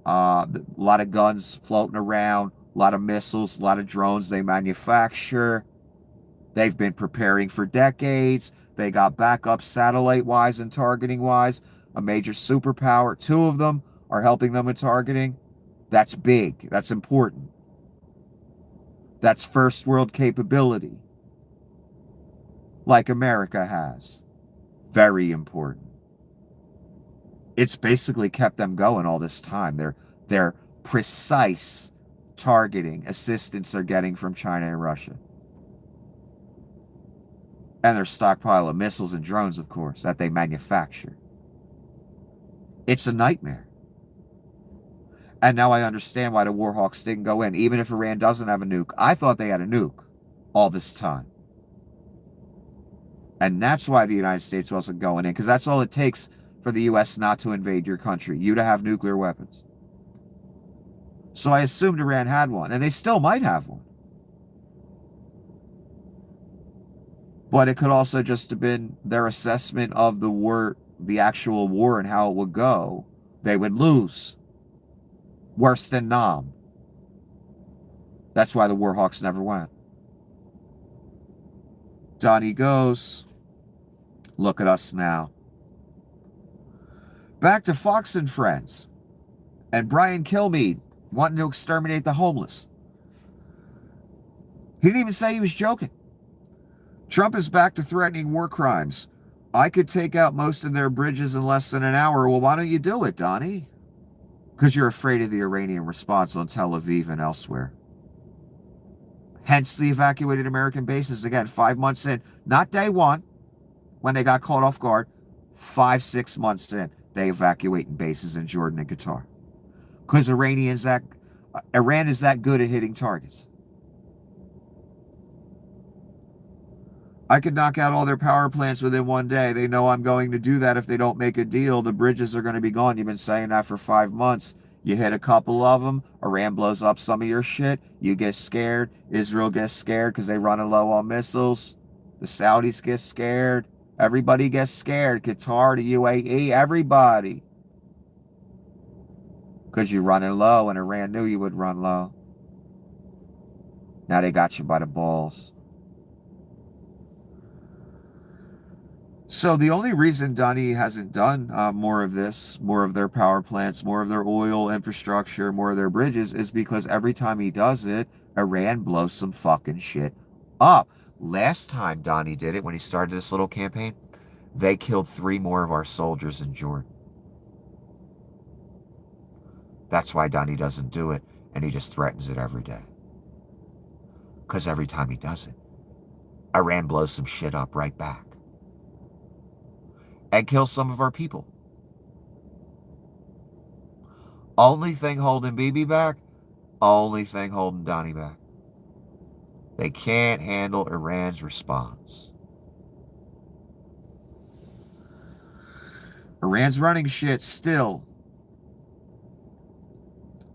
A lot of guns floating around, a lot of missiles, a lot of drones they manufacture. They've been preparing for decades. They got backup satellite-wise and targeting-wise. A major superpower. 2 of them are helping them with targeting. That's big. That's important. That's first world capability, like America has. Very important. It's basically kept them going all this time. Their precise targeting assistance they're getting from China and Russia. And their stockpile of missiles and drones, of course, that they manufacture. It's a nightmare. And now I understand why the Warhawks didn't go in, even if Iran doesn't have a nuke. I thought they had a nuke all this time. And that's why the United States wasn't going in, because that's all it takes for the U.S. not to invade your country, you to have nuclear weapons. So I assumed Iran had one, and they still might have one. But it could also just have been their assessment of the war, the actual war and how it would go. They would lose. Worse than Nam. That's why the Warhawks never went. Donnie goes. Look at us now. Back to Fox and Friends. And Brian Kilmeade wanting to exterminate the homeless. He didn't even say he was joking. Trump is back to threatening war crimes. I could take out most of their bridges in less than an hour. Well, why don't you do it, Donnie? Because you're afraid of the Iranian response on Tel Aviv and elsewhere. Hence the evacuated American bases. Again, 5 months in. Not day one, when they got caught off guard. 5-6 months in, they evacuating bases in Jordan and Qatar. Because Iran is that good at hitting targets. I could knock out all their power plants within one day. They know I'm going to do that if they don't make a deal. The bridges are going to be gone. You've been saying that for 5 months. You hit a couple of them. Iran blows up some of your shit. You get scared. Israel gets scared because they run low on missiles. The Saudis get scared. Everybody gets scared. Qatar, the UAE, everybody. Because you're running low, and Iran knew you would run low. Now they got you by the balls. So the only reason Donnie hasn't done more of this, more of their power plants, more of their oil infrastructure, more of their bridges, is because every time he does it, Iran blows some fucking shit up. Last time Donnie did it, when he started this little campaign, they killed 3 more of our soldiers in Jordan. That's why Donnie doesn't do it, and he just threatens it every day. Because every time he does it, Iran blows some shit up right back. And kills some of our people. Only thing holding Bibi back, only thing holding Donnie back. They can't handle Iran's response. Iran's running shit still,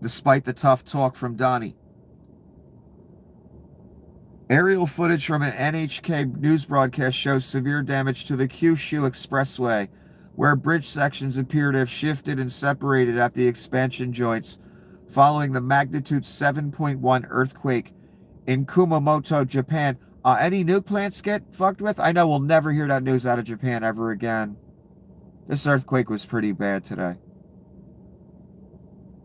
despite the tough talk from Donnie. Aerial footage from an NHK news broadcast shows severe damage to the Kyushu Expressway, where bridge sections appear to have shifted and separated at the expansion joints following the magnitude 7.1 earthquake in Kumamoto, Japan. Any nuke plants get fucked with? I know we'll never hear that news out of Japan ever again. This earthquake was pretty bad today.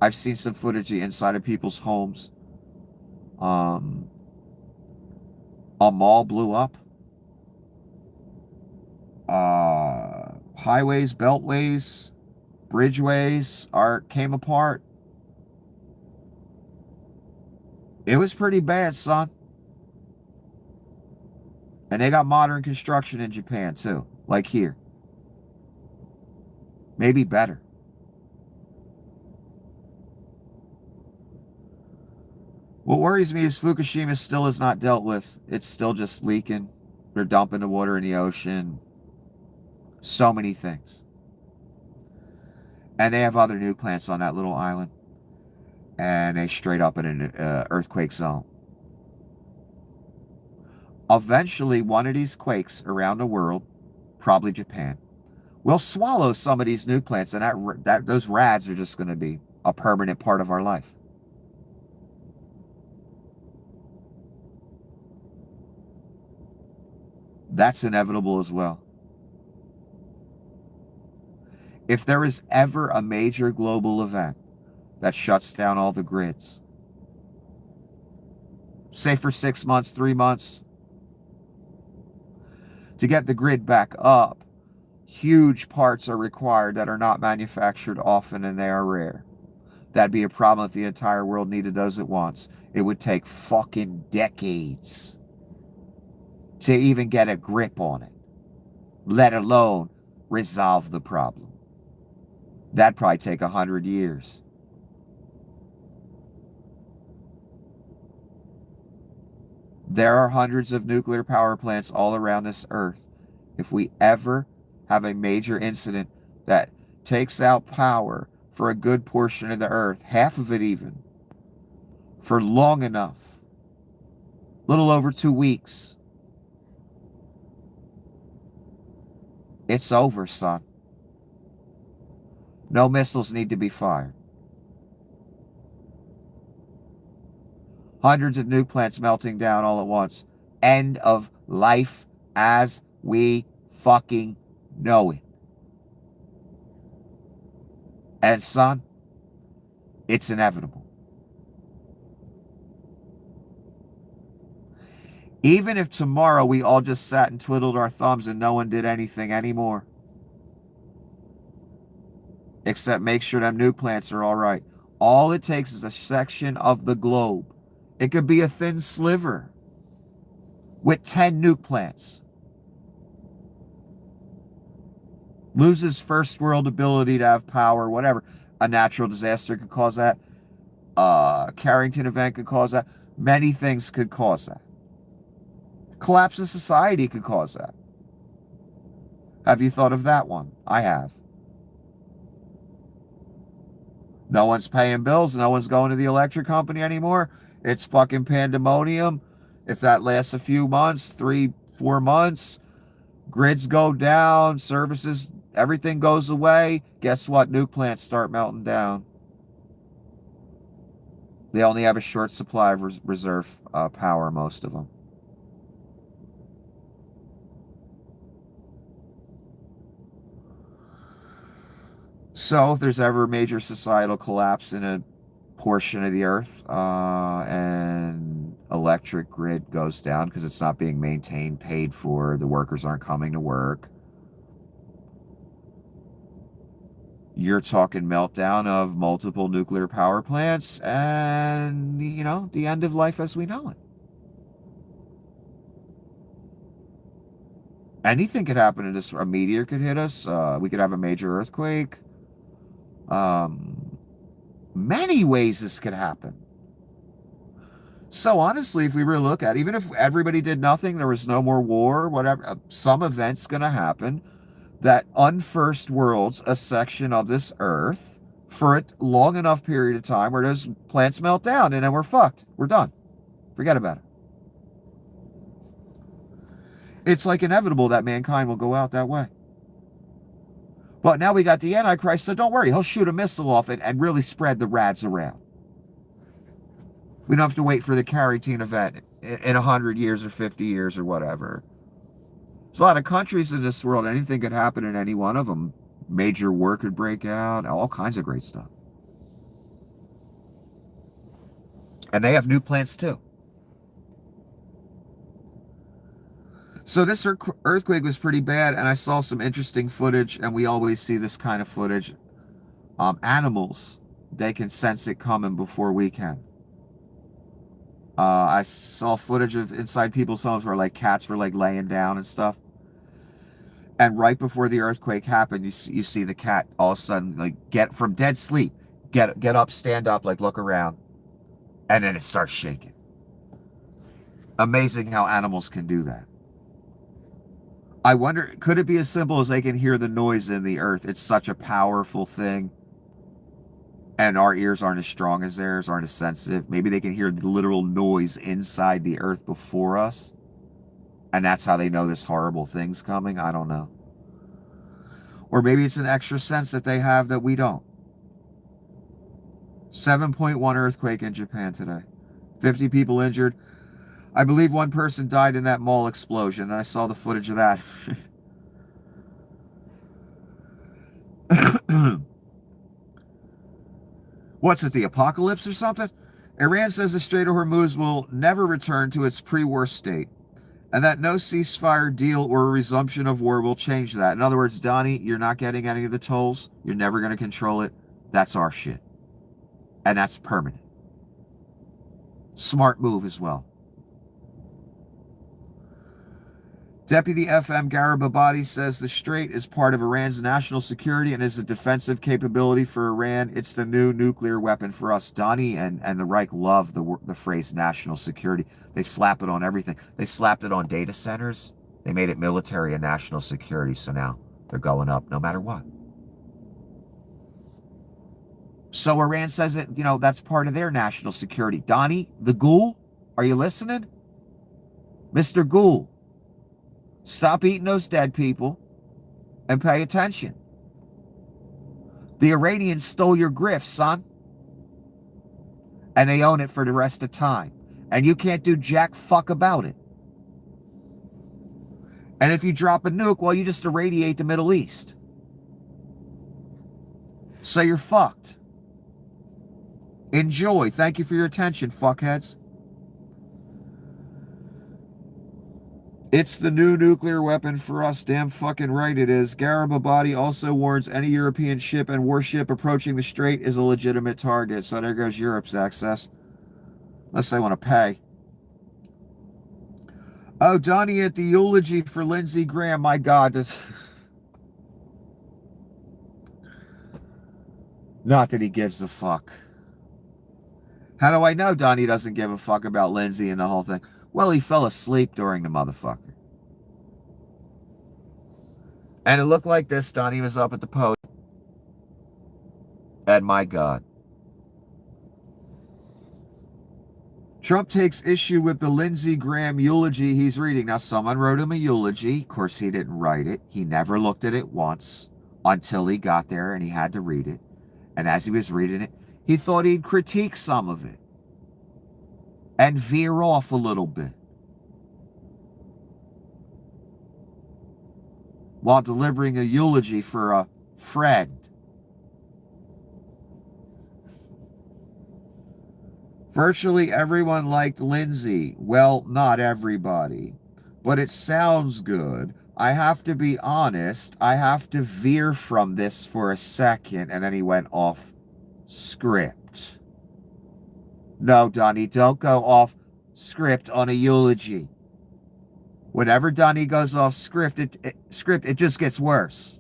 I've seen some footage of the inside of people's homes. A mall blew up. Highways, beltways, bridgeways came apart. It was pretty bad, son. And they got modern construction in Japan, too. Like here. Maybe better. What worries me is Fukushima still is not dealt with. It's still just leaking. They're dumping the water in the ocean. So many things. And they have other nuke plants on that little island. And they straight up in an earthquake zone. Eventually, one of these quakes around the world, probably Japan, will swallow some of these nuke plants. And those rads are just going to be a permanent part of our life. That's inevitable as well. If there is ever a major global event that shuts down all the grids, say for 6 months, 3 months, to get the grid back up. Huge parts are required that are not manufactured often, and they are rare. That'd be a problem if the entire world needed those at once. It would take fucking decades to even get a grip on it, let alone resolve the problem. That'd probably take 100 years. There are hundreds of nuclear power plants all around this earth. If we ever have a major incident that takes out power for a good portion of the earth, half of it even, for long enough, little over 2 weeks, it's over, son. No missiles need to be fired. Hundreds of nuke plants melting down all at once. End of life as we fucking know it. And son, it's inevitable. Even if tomorrow we all just sat and twiddled our thumbs and no one did anything anymore, except make sure them nuke plants are all right. All it takes is a section of the globe. It could be a thin sliver with 10 nuke plants. Loses first world ability to have power, whatever. A natural disaster could cause that. A Carrington event could cause that. Many things could cause that. Collapse of society could cause that. Have you thought of that one? I have. No one's paying bills. No one's going to the electric company anymore. It's fucking pandemonium. If that lasts a few months, 3, 4 months, grids go down, services, everything goes away. Guess what? Nuke plants start melting down. They only have a short supply of reserve power, most of them. So if there's ever a major societal collapse in a portion of the earth and electric grid goes down because it's not being maintained, paid for, the workers aren't coming to work, you're talking meltdown of multiple nuclear power plants and, you know, the end of life as we know it. Anything could happen to this. A meteor could hit us. We could have a major earthquake. Many ways this could happen. So honestly, if we really look at it, even if everybody did nothing, there was no more war, whatever, some event's going to happen that unfirst worlds a section of this earth for a long enough period of time where those plants melt down and then we're fucked. We're done. Forget about it. It's like inevitable that mankind will go out that way. But now we got the Antichrist, so don't worry. He'll shoot a missile off it and really spread the rads around. We don't have to wait for the Carrington event in 100 years or 50 years or whatever. There's a lot of countries in this world. Anything could happen in any one of them. Major war could break out. All kinds of great stuff. And they have nuke plants too. So this earthquake was pretty bad, and I saw some interesting footage, and we always see this kind of footage. Animals, they can sense it coming before we can. I saw footage of inside people's homes where like cats were like laying down and stuff. And right before the earthquake happened, you see the cat all of a sudden like get from dead sleep, get up, stand up, like look around, and then it starts shaking. Amazing how animals can do that. I wonder, could it be as simple as they can hear the noise in the earth? It's such a powerful thing. And our ears aren't as strong as theirs, aren't as sensitive. Maybe they can hear the literal noise inside the earth before us. And that's how they know this horrible thing's coming. I don't know. Or maybe it's an extra sense that they have that we don't. 7.1 earthquake in Japan today. 50 people injured. I believe one person died in that mall explosion, and I saw the footage of that. What's it, the apocalypse or something? Iran says the Strait of Hormuz will never return to its pre-war state, and that no ceasefire deal or a resumption of war will change that. In other words, Donnie, you're not getting any of the tolls. You're never going to control it. That's our shit. And that's permanent. Smart move as well. Deputy FM Garibabadi says the Strait is part of Iran's national security and is a defensive capability for Iran. It's the new nuclear weapon for us. Donnie and the Reich love the phrase national security. They slap it on everything. They slapped it on data centers. They made it military and national security. So now they're going up no matter what. So Iran says that, that's part of their national security. Donnie, the ghoul, are you listening? Mr. Ghoul. Stop eating those dead people and pay attention. The Iranians stole your grift, son. And they own it for the rest of time. And you can't do jack fuck about it. And if you drop a nuke, well, you just irradiate the Middle East. So you're fucked. Enjoy. Thank you for your attention, fuckheads. It's the new nuclear weapon for us. Damn fucking right it is. Garibabadi also warns any European ship and warship approaching the strait is a legitimate target. So there goes Europe's access. Unless they want to pay. Oh, Donnie at the eulogy for Lindsey Graham. My God. Not that he gives a fuck. How do I know Donnie doesn't give a fuck about Lindsey and the whole thing? Well, he fell asleep during the motherfucker. And it looked like this. Donnie was up at the podium. And my God. Trump takes issue with the Lindsey Graham eulogy he's reading. Now, someone wrote him a eulogy. Of course, he didn't write it. He never looked at it once until he got there and he had to read it. And as he was reading it, he thought he'd critique some of it and veer off a little bit while delivering a eulogy for a friend. Virtually everyone liked Lindsey. Well, not everybody, but it sounds good. I have to be honest. I have to veer from this for a second. And then he went off script. No, Donnie, don't go off script on a eulogy. Whenever Donnie goes off script, it just gets worse.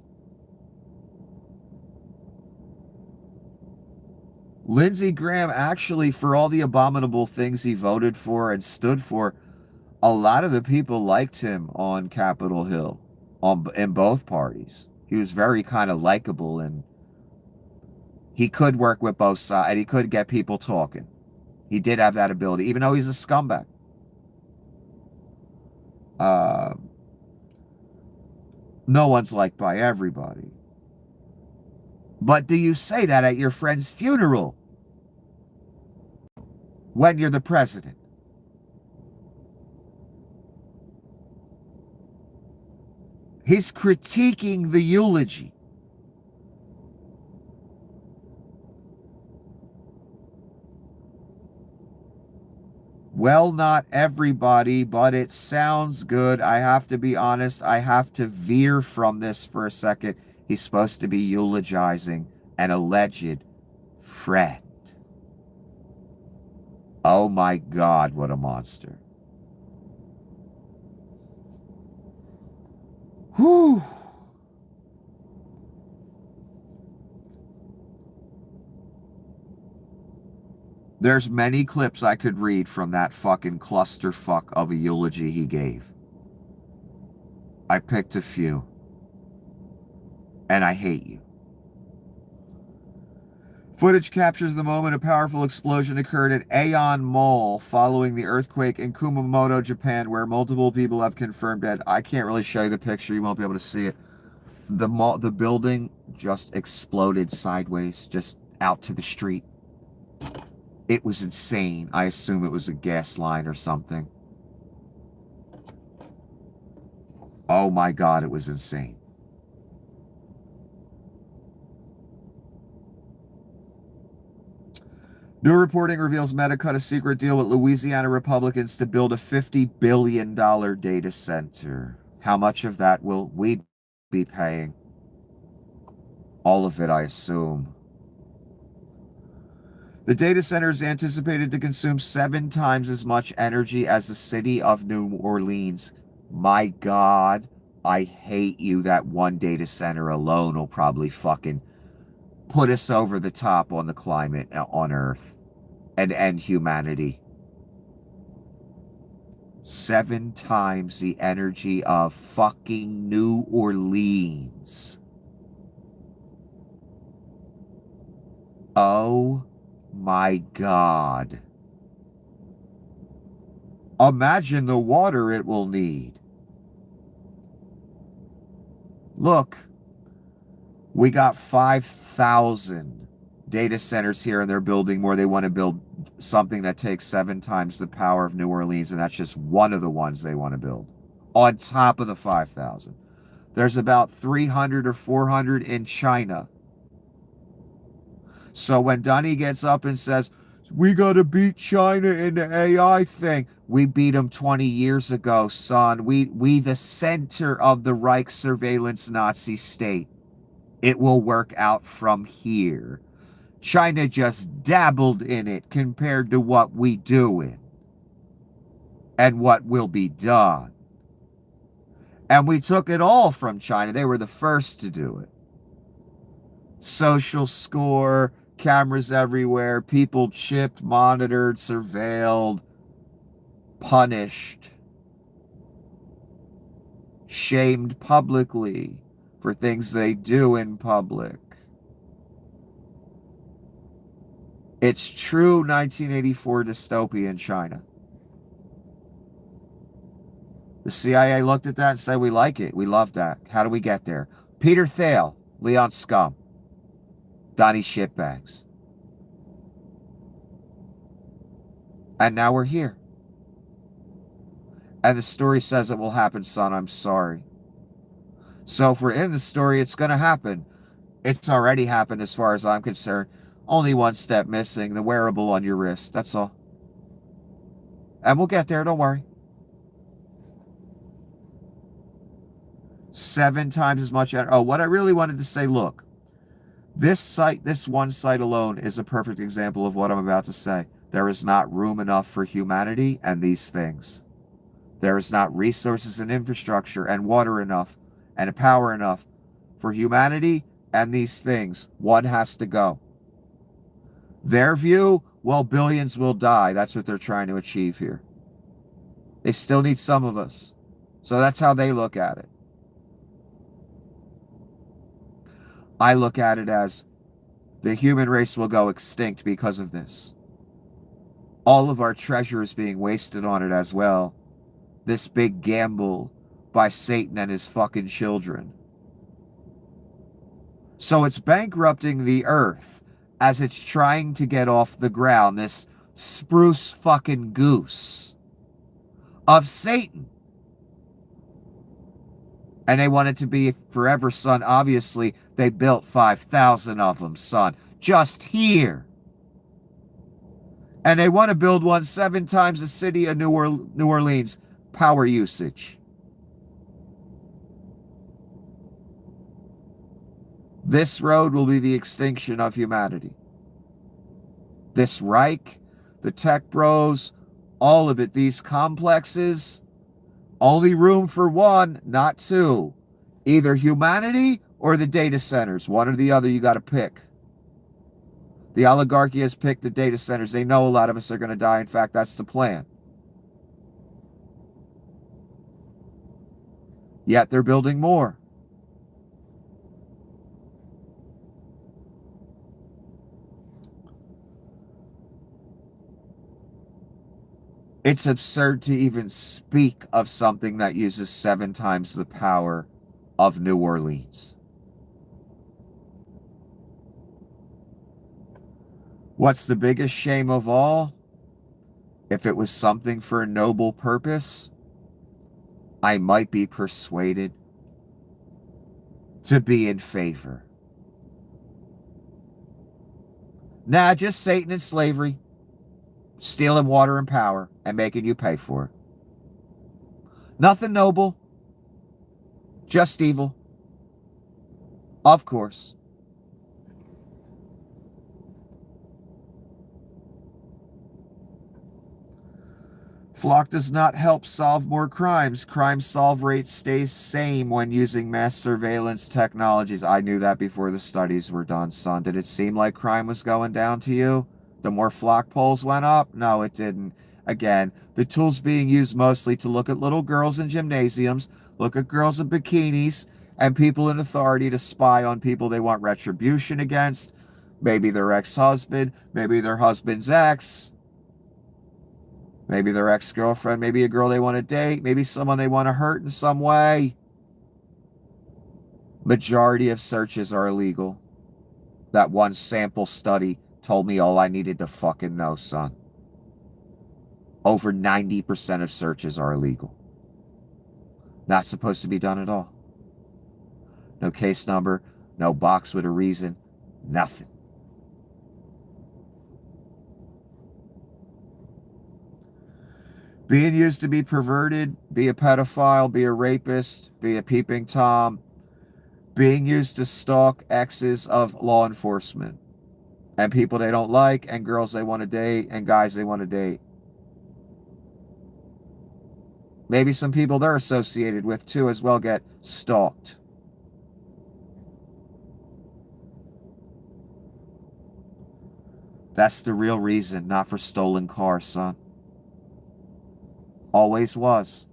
Lindsey Graham, actually, for all the abominable things he voted for and stood for, a lot of the people liked him on Capitol Hill, in both parties. He was very kind of likable, and he could work with both sides, and he could get people talking. He did have that ability, even though he's a scumbag. No one's liked by everybody. But do you say that at your friend's funeral when you're the president? He's critiquing the eulogy. Well, not everybody, but it sounds good. I have to be honest. I have to veer from this for a second. He's supposed to be eulogizing an alleged friend. Oh my God, what a monster. Whew. There's many clips I could read from that fucking clusterfuck of a eulogy he gave. I picked a few. And I hate you. Footage captures the moment a powerful explosion occurred at Aeon Mall following the earthquake in Kumamoto, Japan, where multiple people have confirmed dead. I can't really show you the picture. You won't be able to see it. The building just exploded sideways, just out to the street. It was insane. I assume it was a gas line or something. Oh my God, it was insane. New reporting reveals Meta cut a secret deal with Louisiana Republicans to build a $50 billion data center. How much of that will we be paying? All of it, I assume. The data center is anticipated to consume 7 times as much energy as the city of New Orleans. My God, I hate you. That one data center alone will probably fucking put us over the top on the climate on Earth and end humanity. 7 times the energy of fucking New Orleans. Oh my God. Imagine the water it will need. Look, we got 5,000 data centers here and they're building more. They want to build something that takes 7 times the power of New Orleans, and that's just one of the ones they want to build. On top of the 5,000. There's about 300 or 400 in China. So when Dunny gets up and says, we got to beat China in the AI thing, we beat them 20 years ago, son. We the center of the Reich surveillance Nazi state. It will work out from here. China just dabbled in it compared to what we doing and what will be done. And we took it all from China. They were the first to do it. Social score, cameras everywhere, people chipped, monitored, surveilled, punished, shamed publicly for things they do in public. It's true 1984 dystopia in China. The CIA looked at that and said, we like it. We love that. How do we get there? Peter Thiel, Leon Scum, Donnie Shitbags. And now we're here. And the story says it will happen, son. I'm sorry. So if we're in the story, it's going to happen. It's already happened as far as I'm concerned. Only one step missing, the wearable on your wrist. That's all. And we'll get there, don't worry. 7 times as much. Oh, what I really wanted to say, look. This site, this one site alone is a perfect example of what I'm about to say. There is not room enough for humanity and these things. There is not resources and infrastructure and water enough and power enough for humanity and these things. One has to go. Their view, well, billions will die. That's what they're trying to achieve here. They still need some of us. So that's how they look at it. I look at it as the human race will go extinct because of this. All of our treasure is being wasted on it as well. This big gamble by Satan and his fucking children. So it's bankrupting the earth as it's trying to get off the ground. This spruce fucking goose of Satan. And they want it to be forever, son. Obviously, they built 5,000 of them, son. Just here. And they want to build one 7 times the city of New Orleans power usage. This road will be the extinction of humanity. This Reich, the tech bros, all of it, these complexes, only room for one, not two. Either humanity or the data centers. One or the other, you got to pick. The oligarchy has picked the data centers. They know a lot of us are going to die. In fact, that's the plan. Yet they're building more. It's absurd to even speak of something that uses 7 times the power of New Orleans. What's the biggest shame of all? If it was something for a noble purpose, I might be persuaded to be in favor. Nah, just Satan and slavery. Stealing water and power and making you pay for it. Nothing noble. Just evil. Of course. Flock does not help solve more crimes. Crime solve rate stays same when using mass surveillance technologies. I knew that before the studies were done, son. Did it seem like crime was going down to you? The more flock polls went up? No, it didn't. Again, the tool's being used mostly to look at little girls in gymnasiums, look at girls in bikinis, and people in authority to spy on people they want retribution against. Maybe their ex-husband, maybe their husband's ex. Maybe their ex-girlfriend, maybe a girl they want to date, maybe someone they want to hurt in some way. Majority of searches are illegal. That one sample study told me all I needed to fucking know, son. Over 90% of searches are illegal. Not supposed to be done at all. No case number, no box with a reason, nothing. Being used to be perverted, be a pedophile, be a rapist, be a peeping Tom. Being used to stalk exes of law enforcement. And people they don't like, and girls they want to date, and guys they want to date. Maybe some people they're associated with too as well get stalked. That's the real reason, not for stolen cars, son. Always was.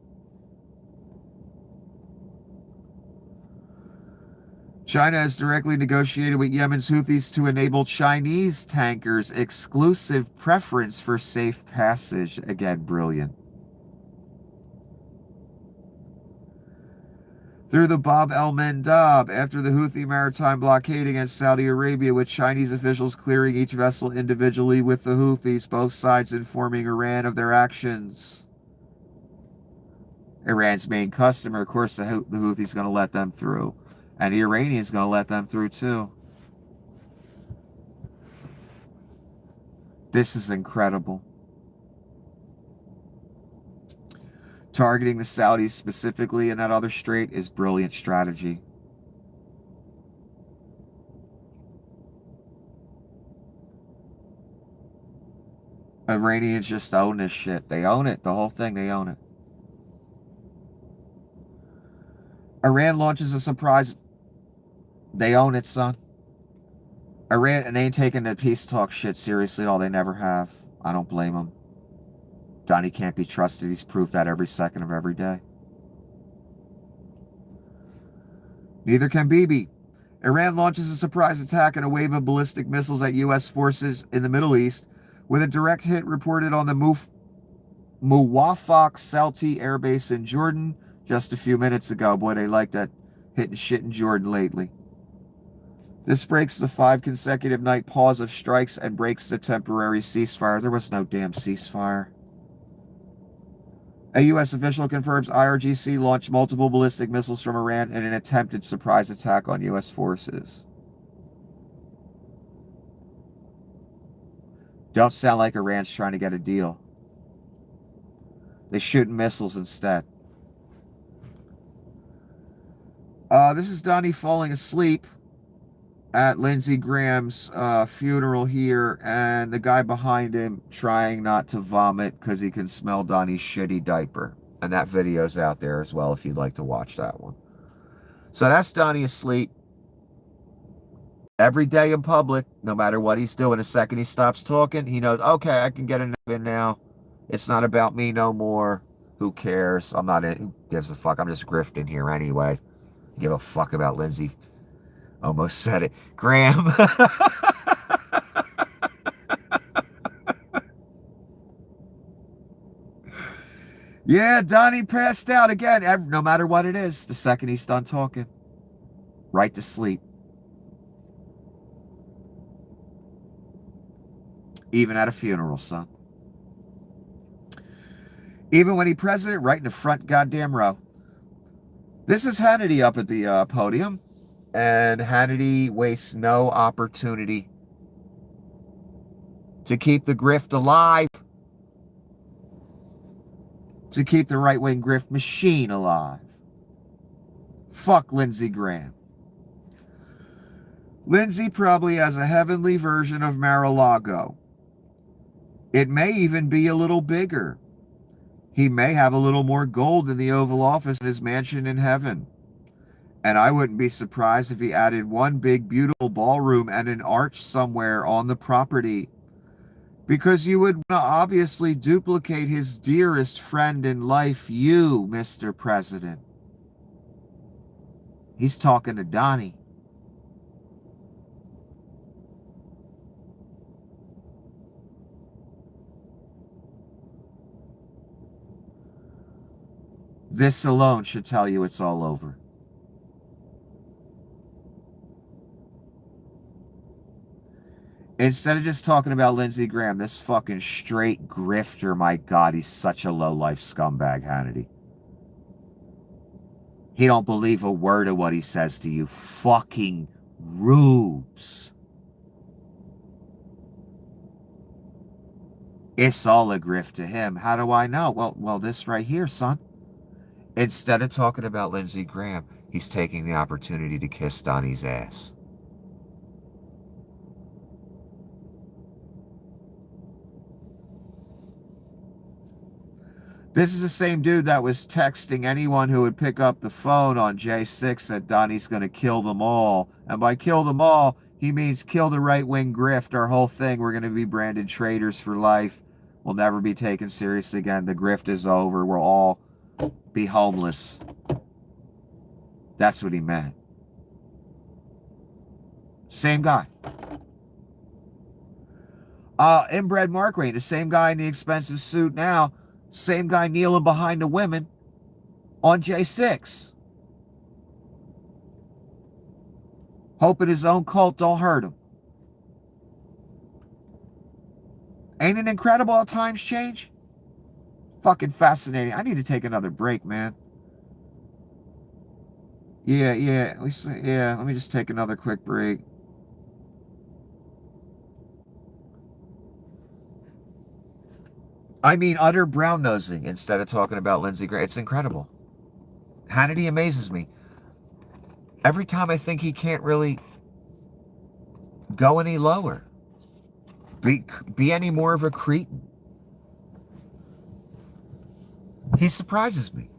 China has directly negotiated with Yemen's Houthis to enable Chinese tankers exclusive preference for safe passage. Again, brilliant. Through the Bab el-Mandab, after the Houthi maritime blockade against Saudi Arabia, with Chinese officials clearing each vessel individually with the Houthis, both sides informing Iran of their actions. Iran's main customer, of course, the Houthis going to let them through. And the Iranians going to let them through too. This is incredible. Targeting the Saudis specifically in that other strait is brilliant strategy. Iranians just own this shit. They own it. The whole thing, they own it. Iran launches a surprise. They own it, son. Iran, and they ain't taking the peace talk shit seriously at all. They never have. I don't blame them. Donnie can't be trusted. He's proved that every second of every day. Neither can Bibi. Iran launches a surprise attack and a wave of ballistic missiles at U.S. forces in the Middle East, with a direct hit reported on the Muwafaq Salti Air Base in Jordan just a few minutes ago. Boy, they like that hitting shit in Jordan lately. This breaks the 5 consecutive night pause of strikes and breaks the temporary ceasefire. There was no damn ceasefire. A U.S. official confirms IRGC launched multiple ballistic missiles from Iran in an attempted surprise attack on U.S. forces. Don't sound like Iran's trying to get a deal. They're shooting missiles instead. This is Donnie falling asleep at Lindsey Graham's funeral here, and the guy behind him trying not to vomit because he can smell Donnie's shitty diaper. And that video's out there as well if you'd like to watch that one. So that's Donnie asleep. Every day in public, no matter what he's doing, the second he stops talking, he knows, okay, I can get a nap in now. It's not about me no more. Who cares? I'm not in. Who gives a fuck? I'm just grifting here anyway. Give a fuck about Lindsey. Almost said it. Graham. Yeah, Donnie passed out again. No matter what it is, the second he's done talking. Right to sleep. Even at a funeral, son. Even when he's president, right in the front goddamn row. This is Hannity up at the podium. And Hannity wastes no opportunity to keep the grift alive, to keep the right-wing grift machine alive. Fuck Lindsey Graham. Lindsey probably has a heavenly version of Mar-a-Lago. It may even be a little bigger. He may have a little more gold in the Oval Office in his mansion in heaven. And I wouldn't be surprised if he added one big, beautiful ballroom and an arch somewhere on the property. Because you would obviously duplicate his dearest friend in life, you, Mr. President. He's talking to Donnie. This alone should tell you it's all over. Instead of just talking about Lindsey Graham, this fucking straight grifter, my God, he's such a low-life scumbag, Hannity. He don't believe a word of what he says to you. Fucking rubes. It's all a grift to him. How do I know? Well, this right here, son. Instead of talking about Lindsey Graham, he's taking the opportunity to kiss Donnie's ass. This is the same dude that was texting anyone who would pick up the phone on J6 that Donnie's going to kill them all. And by kill them all, he means kill the right-wing grift, our whole thing. We're going to be branded traitors for life. We'll never be taken seriously again. The grift is over. We'll all be homeless. That's what he meant. Same guy. Inbred Mark Wayne, the same guy in the expensive suit now. Same guy kneeling behind the women on J6. Hoping his own cult don't hurt him. Ain't it incredible how times change? Fucking fascinating. I need to take another break, man. Yeah. Let me just take another quick break. I mean, utter brown-nosing instead of talking about Lindsey Graham. It's incredible. Hannity amazes me. Every time I think he can't really go any lower. Be any more of a cretin. He surprises me.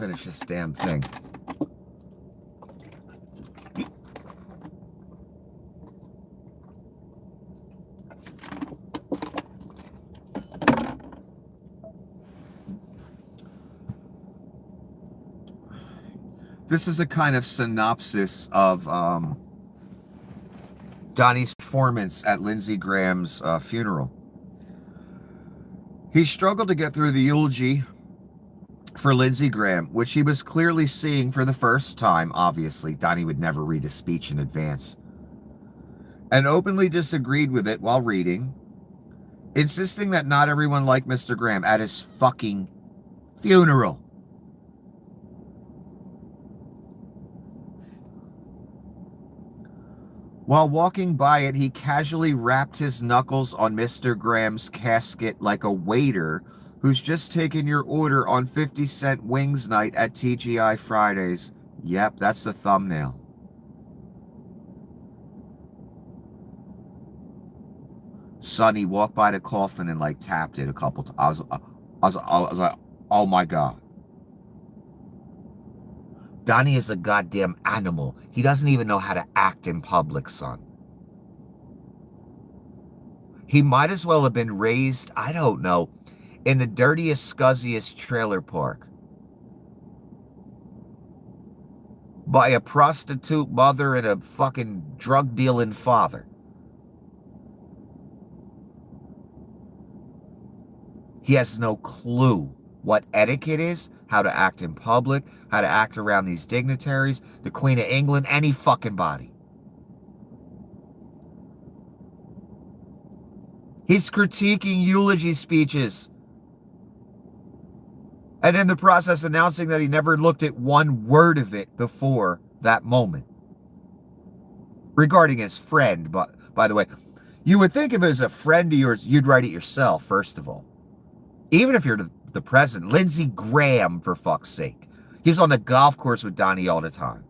finish this damn thing. This is a kind of synopsis of Donnie's performance at Lindsey Graham's funeral. He struggled to get through the eulogy for Lindsey Graham, which he was clearly seeing for the first time. Obviously, Donnie would never read a speech in advance, and openly disagreed with it while reading, insisting that not everyone liked Mr. Graham at his fucking funeral. While walking by it, he casually rapped his knuckles on Mr. Graham's casket like a waiter who's just taken your order on 50-cent wings night at TGI Fridays. Yep, that's the thumbnail. Sonny walked by the coffin and like tapped it a couple times. I was like, oh my God. Donnie is a goddamn animal. He doesn't even know how to act in public, son. He might as well have been raised, I don't know, in the dirtiest, scuzziest trailer park by a prostitute mother and a fucking drug-dealing father. He has no clue what etiquette is, how to act in public, how to act around these dignitaries, the Queen of England, any fucking body. He's critiquing eulogy speeches, and in the process announcing that he never looked at one word of it before that moment. Regarding his friend, but by the way, you would think if it was a friend of yours, you'd write it yourself, first of all. Even if you're the president, Lindsey Graham, for fuck's sake. He's on the golf course with Donnie all the time.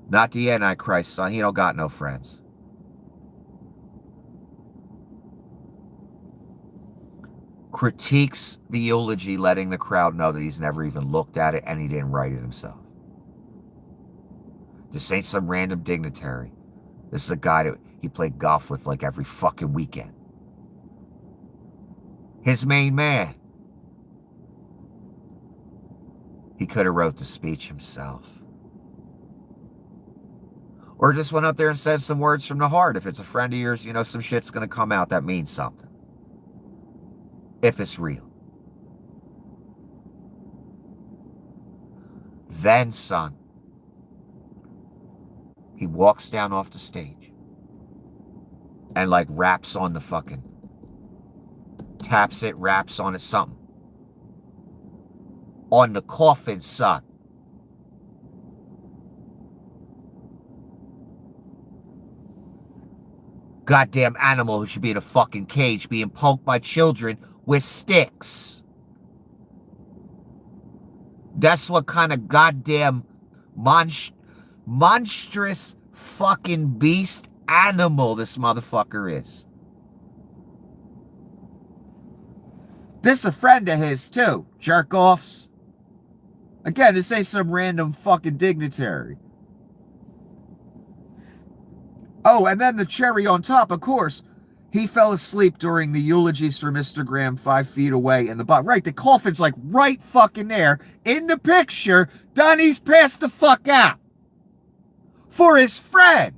Not the Antichrist, son. He don't got no friends. Critiques the eulogy, letting the crowd know that he's never even looked at it and he didn't write it himself. This ain't some random dignitary. This is a guy that he played golf with like every fucking weekend. His main man. He could have wrote the speech himself. Or just went up there and said some words from the heart. If it's a friend of yours, you know, some shit's going to come out that means something. If it's real. Then, son, he walks down off the stage and like raps on the fucking, taps it, raps on it, something. On the coffin, son. Goddamn animal who should be in a fucking cage being poked by children with sticks. That's what kind of goddamn monstrous fucking beast animal this motherfucker is. This is a friend of his too, jerk-offs. Again, this ain't some random fucking dignitary. Oh, and then the cherry on top, of course, he fell asleep during the eulogies for Mr. Graham 5 feet away in the bottom. Right, the coffin's like right fucking there. In the picture, Donnie's passed the fuck out. For his friend.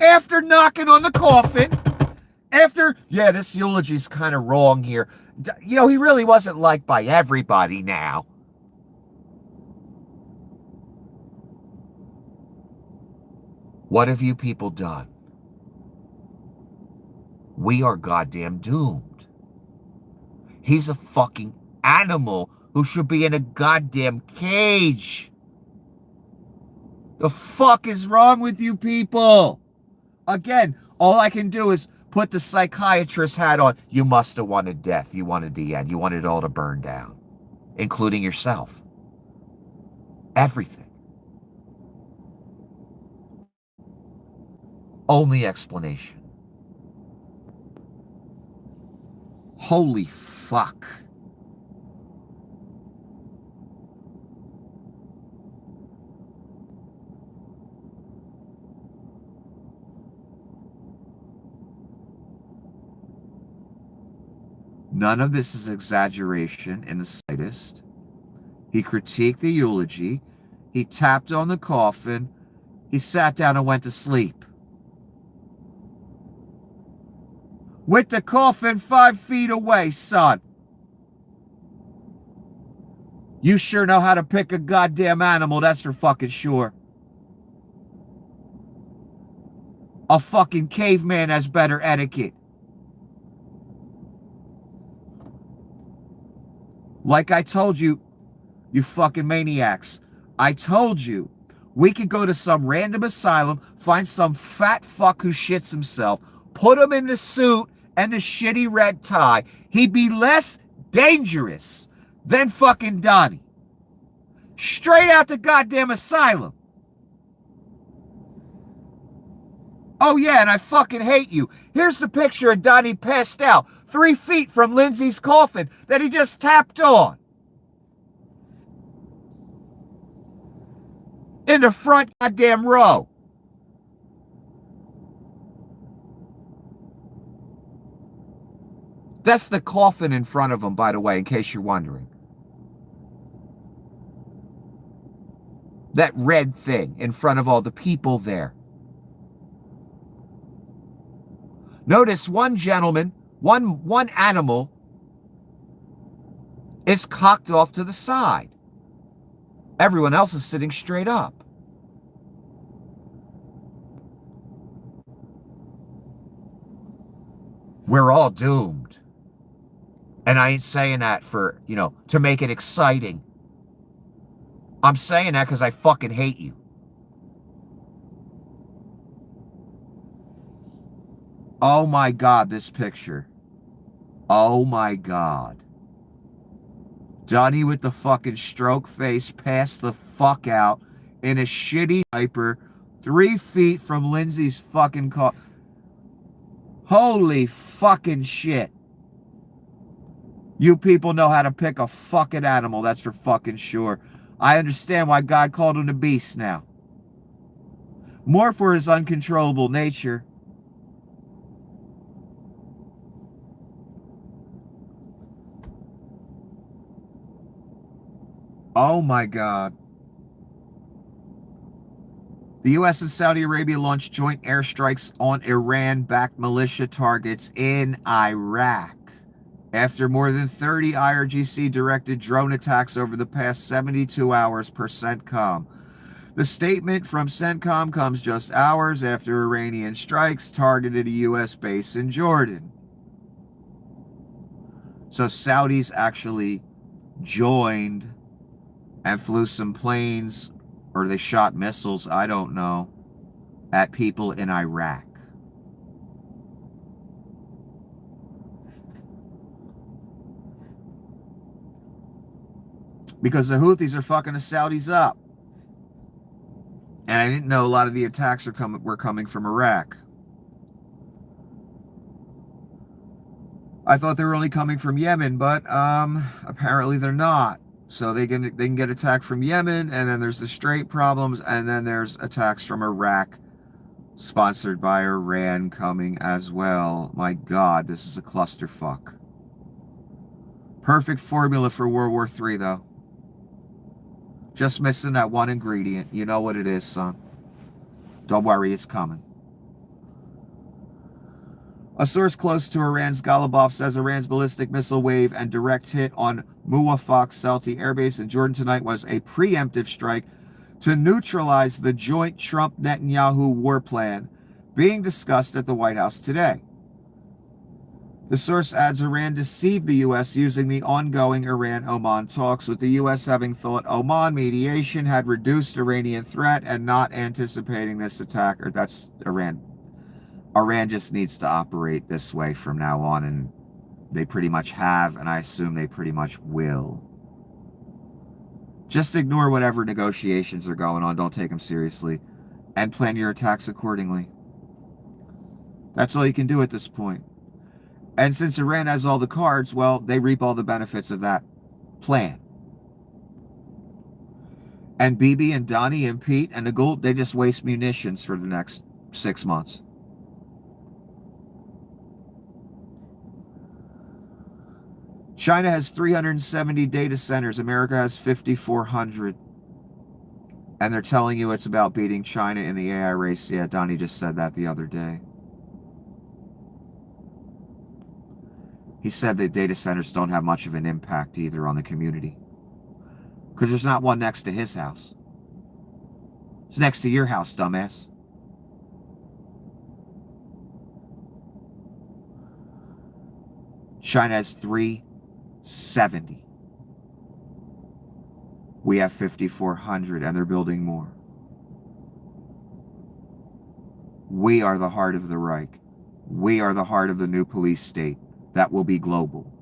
After knocking on the coffin, yeah, this eulogy's kind of wrong here. You know, he really wasn't liked by everybody now. What have you people done? We are goddamn doomed. He's a fucking animal who should be in a goddamn cage. The fuck is wrong with you people? Again, all I can do is put the psychiatrist hat on. You must have wanted death. You wanted the end. You wanted it all to burn down, including yourself. Everything. Only explanation. Holy fuck. None of this is exaggeration in the slightest. He critiqued the eulogy. He tapped on the coffin. He sat down and went to sleep. With the coffin 5 feet away, son. You sure know how to pick a goddamn animal, that's for fucking sure. A fucking caveman has better etiquette. Like I told you, you fucking maniacs. I told you, we could go to some random asylum, find some fat fuck who shits himself, put him in the suit and the shitty red tie. He'd be less dangerous than fucking Donnie. Straight out the goddamn asylum. Oh yeah, and I fucking hate you. Here's the picture of Donnie passed out 3 feet from Lindsay's coffin that he just tapped on. In the front goddamn row. That's the coffin in front of him, by the way, in case you're wondering. That red thing in front of all the people there. Notice one gentleman, one animal is cocked off to the side. Everyone else is sitting straight up. We're all doomed. And I ain't saying that for, to make it exciting. I'm saying that because I fucking hate you. Oh my God, this picture. Oh my God. Donnie with the fucking stroke face passed the fuck out in a shitty diaper 3 feet from Lindsay's fucking car. Holy fucking shit. You people know how to pick a fucking animal, that's for fucking sure. I understand why God called him the beast now. More for his uncontrollable nature. Oh my God. The U.S. and Saudi Arabia launched joint airstrikes on Iran-backed militia targets in Iraq after more than 30 IRGC-directed drone attacks over the past 72 hours per CENTCOM. The statement from CENTCOM comes just hours after Iranian strikes targeted a U.S. base in Jordan. So Saudis actually joined and flew some planes, or they shot missiles, I don't know, at people in Iraq. Because the Houthis are fucking the Saudis up. And I didn't know a lot of the attacks were coming from Iraq. I thought they were only coming from Yemen, but apparently they're not. So they can get attacked from Yemen, and then there's the Strait problems, and then there's attacks from Iraq, sponsored by Iran, coming as well. My God, this is a clusterfuck. Perfect formula for World War III, though. Just missing that one ingredient. You know what it is, son. Don't worry, it's coming. A source close to Iran's Galibaf says Iran's ballistic missile wave and direct hit on Muwafaq Salti airbase in Jordan tonight was a preemptive strike to neutralize the joint Trump-Netanyahu war plan being discussed at the White House today. The source adds Iran deceived the U.S. using the ongoing Iran-Oman talks, with the U.S. having thought Oman mediation had reduced Iranian threat and not anticipating this attack. Or that's Iran. Iran just needs to operate this way from now on, and they pretty much have, and I assume they pretty much will. Just ignore whatever negotiations are going on, don't take them seriously, and plan your attacks accordingly. That's all you can do at this point. And since Iran has all the cards, well, they reap all the benefits of that plan. And Bibi and Donnie and Pete and Nagul, they just waste munitions for the next 6 months. China has 370 data centers. America has 5,400. And they're telling you it's about beating China in the AI race. Yeah, Donnie just said that the other day. He said that data centers don't have much of an impact either on the community. Because there's not one next to his house. It's next to your house, dumbass. China has 370. We have 5,400, and they're building more. We are the heart of the Reich. We are the heart of the new police state that will be global.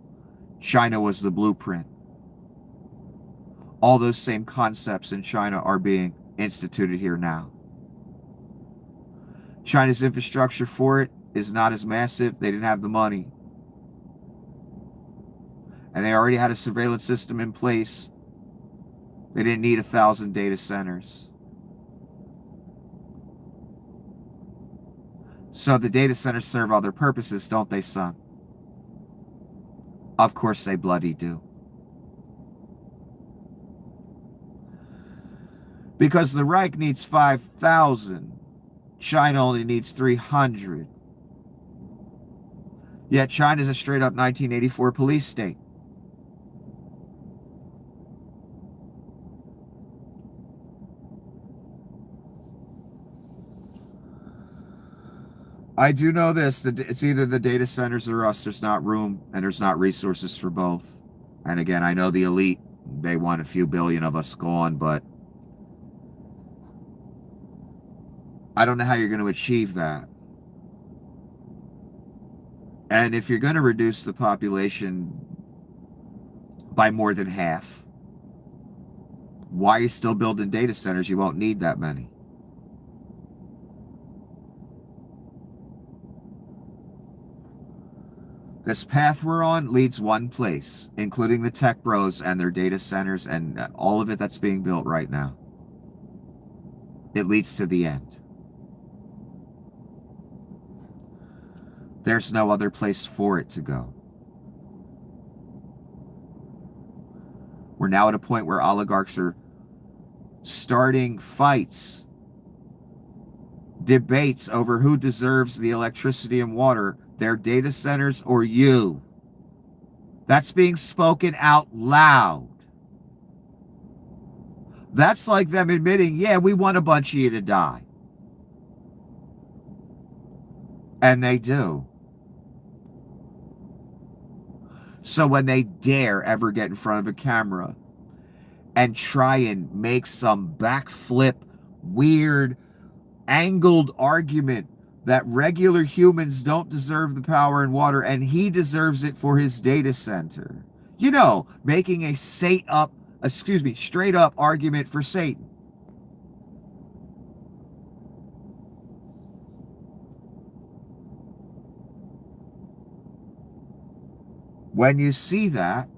China was the blueprint. All those same concepts in China are being instituted here now. China's infrastructure for it is not as massive. They didn't have the money. And they already had a surveillance system in place. They didn't need 1,000 data centers. So the data centers serve other purposes, don't they, son? Of course they bloody do. Because the Reich needs 5,000. China only needs 300. Yet China's a straight-up 1984 police state. I do know this, that it's either the data centers or us. There's not room and there's not resources for both. And again, I know the elite, they want a few billion of us gone, but I don't know how you're going to achieve that. And if you're going to reduce the population by more than half, why are you still building data centers? You won't need that many. This path we're on leads one place, including the tech bros and their data centers and all of it that's being built right now. It leads to the end. There's no other place for it to go. We're now at a point where oligarchs are starting fights, debates over who deserves the electricity and water, their data centers or you. That's being spoken out loud. That's like them admitting, yeah, we want a bunch of you to die. And they do. So when they dare ever get in front of a camera and try and make some backflip, weird, angled argument that regular humans don't deserve the power and water and he deserves it for his data center. You know, making a straight up argument for Satan. When you see that,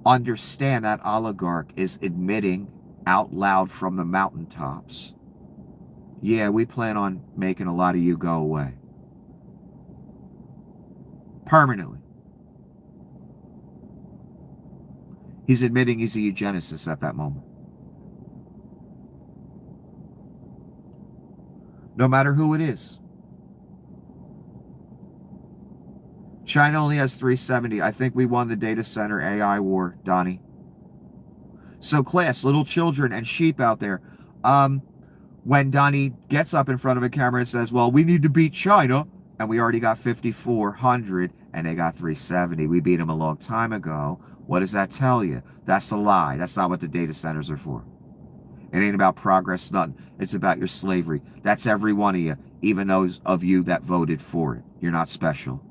understand that oligarch is admitting out loud from the mountaintops, yeah, we plan on making a lot of you go away. Permanently. He's admitting he's a eugenicist at that moment. No matter who it is. China only has 370. I think we won the data center AI war, Donnie. So class, little children and sheep out there, when Donnie gets up in front of a camera and says, well, we need to beat China, and we already got 5,400, and they got 370. We beat them a long time ago. What does that tell you? That's a lie. That's not what the data centers are for. It ain't about progress, nothing. It's about your slavery. That's every one of you, even those of you that voted for it. You're not special.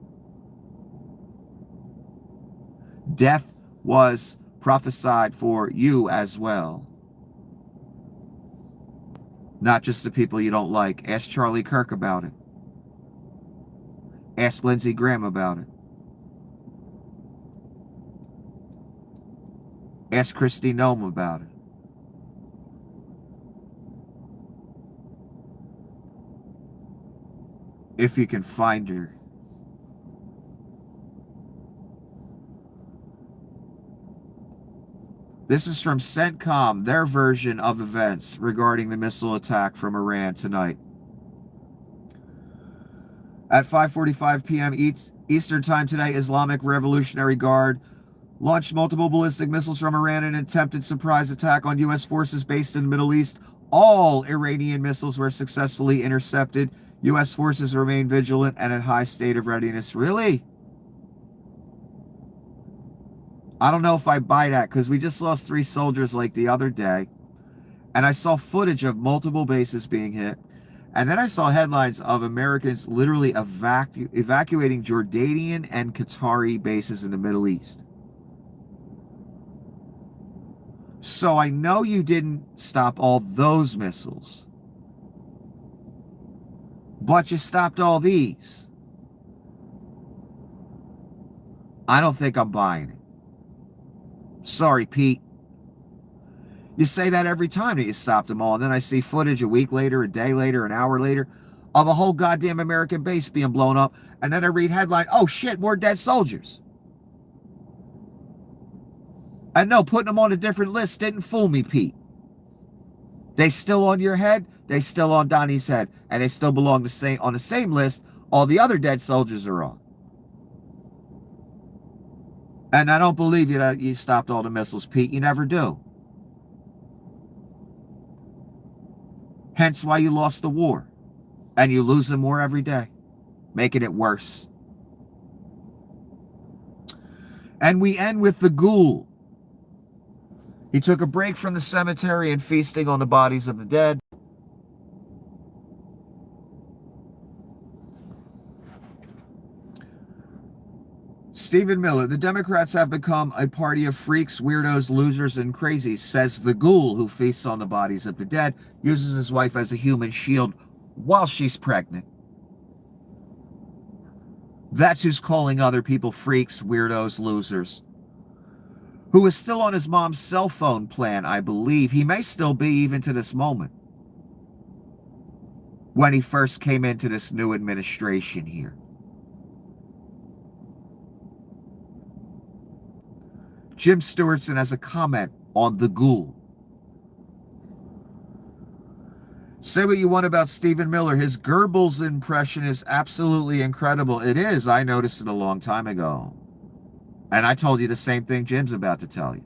Death was prophesied for you as well. Not just the people you don't like. Ask Charlie Kirk about it. Ask Lindsey Graham about it. Ask Kristi Noem about it. If you can find her. This is from CENTCOM, their version of events regarding the missile attack from Iran tonight. At 5:45 p.m. Eastern Time today, Islamic Revolutionary Guard launched multiple ballistic missiles from Iran in an attempted surprise attack on U.S. forces based in the Middle East. All Iranian missiles were successfully intercepted. U.S. forces remain vigilant and at high state of readiness. Really? I don't know if I buy that, because we just lost 3 soldiers like the other day. And I saw footage of multiple bases being hit. And then I saw headlines of Americans literally evacuating Jordanian and Qatari bases in the Middle East. So I know you didn't stop all those missiles. But you stopped all these. I don't think I'm buying it. Sorry, Pete. You say that every time that you stopped them all, and then I see footage a week later, a day later, an hour later, of a whole goddamn American base being blown up, and then I read headline, oh shit, more dead soldiers. And no, putting them on a different list didn't fool me, Pete. They still on your head, they still on Donnie's head, and they still belong on the same list all the other dead soldiers are on. And I don't believe you that you stopped all the missiles, Pete. You never do. Hence why you lost the war. And you lose them more every day, making it worse. And we end with the ghoul. He took a break from the cemetery and feasting on the bodies of the dead. Stephen Miller, the Democrats have become a party of freaks, weirdos, losers, and crazies, says the ghoul who feasts on the bodies of the dead, uses his wife as a human shield while she's pregnant. That's who's calling other people freaks, weirdos, losers. Who is still on his mom's cell phone plan, I believe. He may still be even to this moment. When he first came into this new administration here. Jim Stewartson has a comment on the ghoul. Say what you want about Stephen Miller. His Goebbels impression is absolutely incredible. It is. I noticed it a long time ago. And I told you the same thing Jim's about to tell you.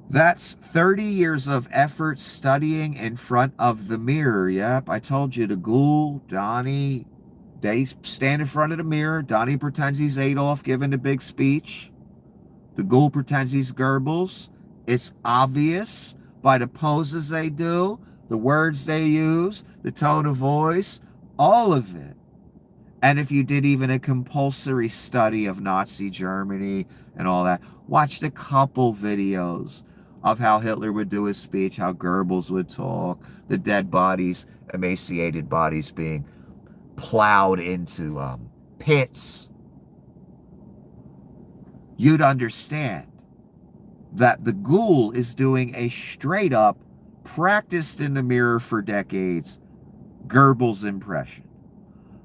That's 30 years of effort studying in front of the mirror. Yep, I told you the ghoul, Donnie, they stand in front of the mirror. Donnie pretends he's Adolf giving a big speech. The ghoul pretends he's Goebbels. It's obvious by the poses they do, the words they use, the tone of voice, all of it. And if you did even a compulsory study of Nazi Germany and all that, watched a couple videos of how Hitler would do his speech, how Goebbels would talk, the dead bodies, emaciated bodies being plowed into pits, you'd understand that the ghoul is doing a straight up, practiced in the mirror for decades, Goebbels impression.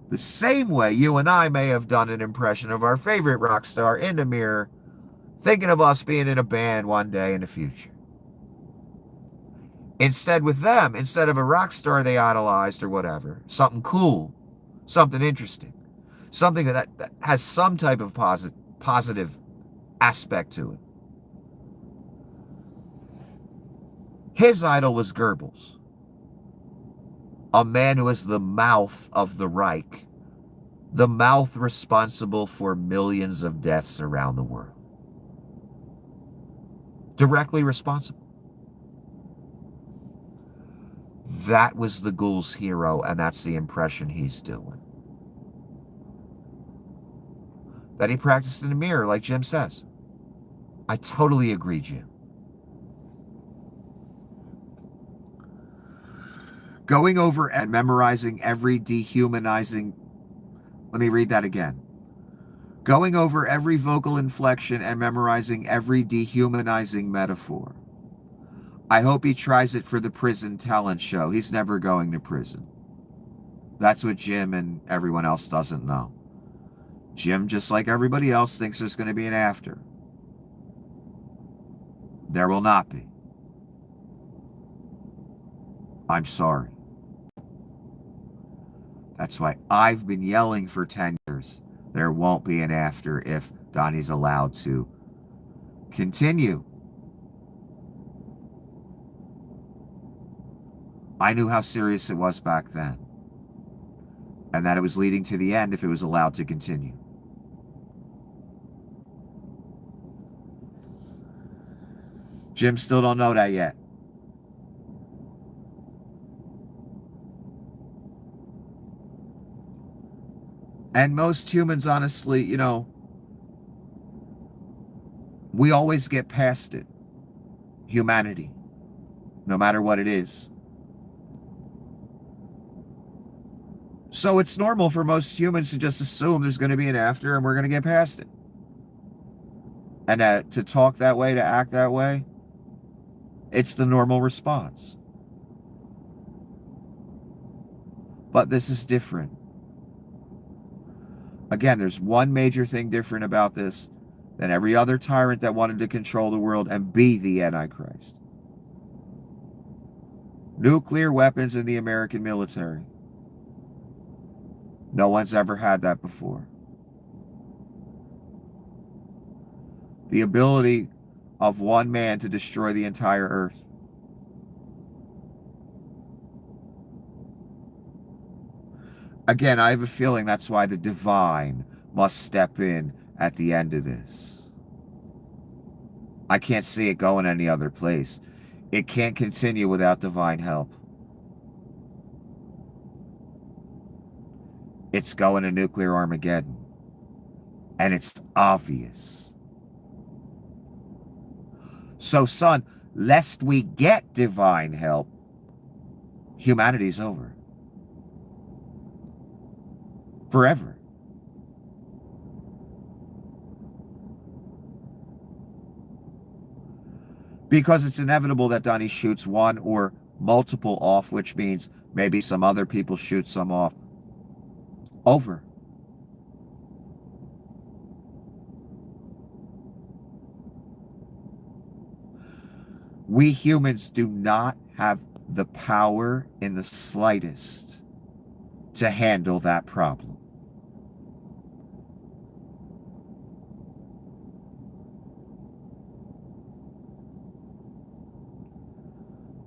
The same way you and I may have done an impression of our favorite rock star in the mirror, thinking of us being in a band one day in the future. Instead with them, instead of a rock star they idolized or whatever, something cool, something interesting, something that has some type of positive aspect to it. His idol was Goebbels, a man who is the mouth of the Reich, the mouth responsible for millions of deaths around the world. Directly responsible. That was the ghoul's hero, and that's the impression he's doing. That he practiced in the mirror, like Jim says. I totally agree, Jim. Going over and memorizing every dehumanizing... Let me read that again. Going over every vocal inflection and memorizing every dehumanizing metaphor. I hope he tries it for the prison talent show. He's never going to prison. That's what Jim and everyone else doesn't know. Jim, just like everybody else, thinks there's going to be an after. There will not be. I'm sorry. That's why I've been yelling for 10 years. There won't be an after if Donnie's allowed to continue. I knew how serious it was back then, and that it was leading to the end if it was allowed to continue. Jim still don't know that yet. And most humans, honestly, you know, we always get past it. Humanity, no matter what it is. So it's normal for most humans to just assume there's going to be an after and we're going to get past it. And to talk that way, to act that way, it's the normal response. But this is different. Again, there's one major thing different about this than every other tyrant that wanted to control the world and be the Antichrist. Nuclear weapons in the American military. No one's ever had that before. The ability of one man to destroy the entire earth. Again, I have a feeling that's why the divine must step in at the end of this. I can't see it going any other place. It can't continue without divine help. It's going to nuclear Armageddon. And it's obvious. So, son, lest we get divine help, humanity's over. Forever. Because it's inevitable that Donnie shoots one or multiple off, which means maybe some other people shoot some off. Over. We humans do not have the power in the slightest to handle that problem.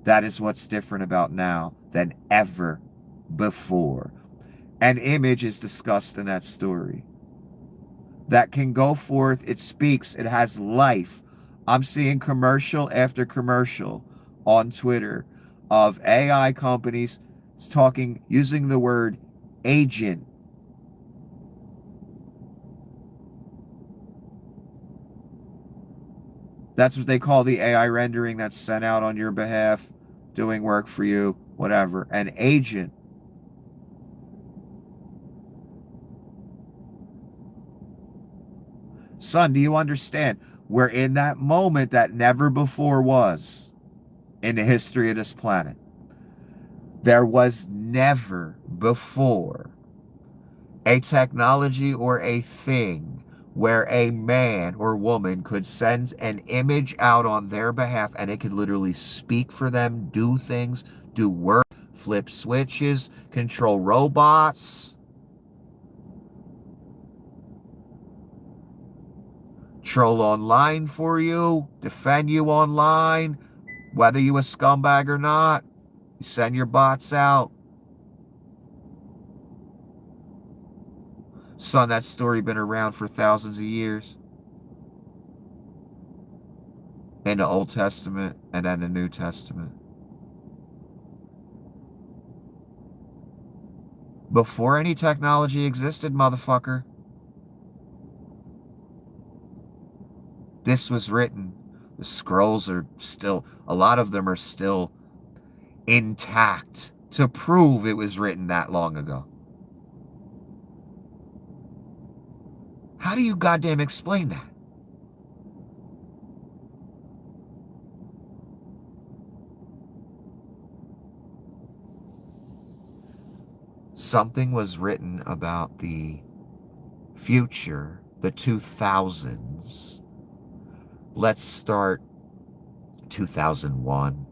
That is what's different about now than ever before. An image is discussed in that story that can go forth. It speaks. It has life. I'm seeing commercial after commercial on Twitter of AI companies talking, using the word agent. That's what they call the AI rendering that's sent out on your behalf, doing work for you, whatever. An agent. Son, do you understand? We're in that moment that never before was in the history of this planet. There was never before a technology or a thing where a man or woman could send an image out on their behalf and it could literally speak for them, do things, do work, flip switches, control robots, troll online for you, defend you online, whether you a scumbag or not. You send your bots out. Son, that story been around for thousands of years. In the Old Testament and then the New Testament. Before any technology existed, motherfucker. This was written. The scrolls are still, a lot of them are still intact to prove it was written that long ago? How do you goddamn explain that? Something was written about the future, the 2000s. Let's start 2001.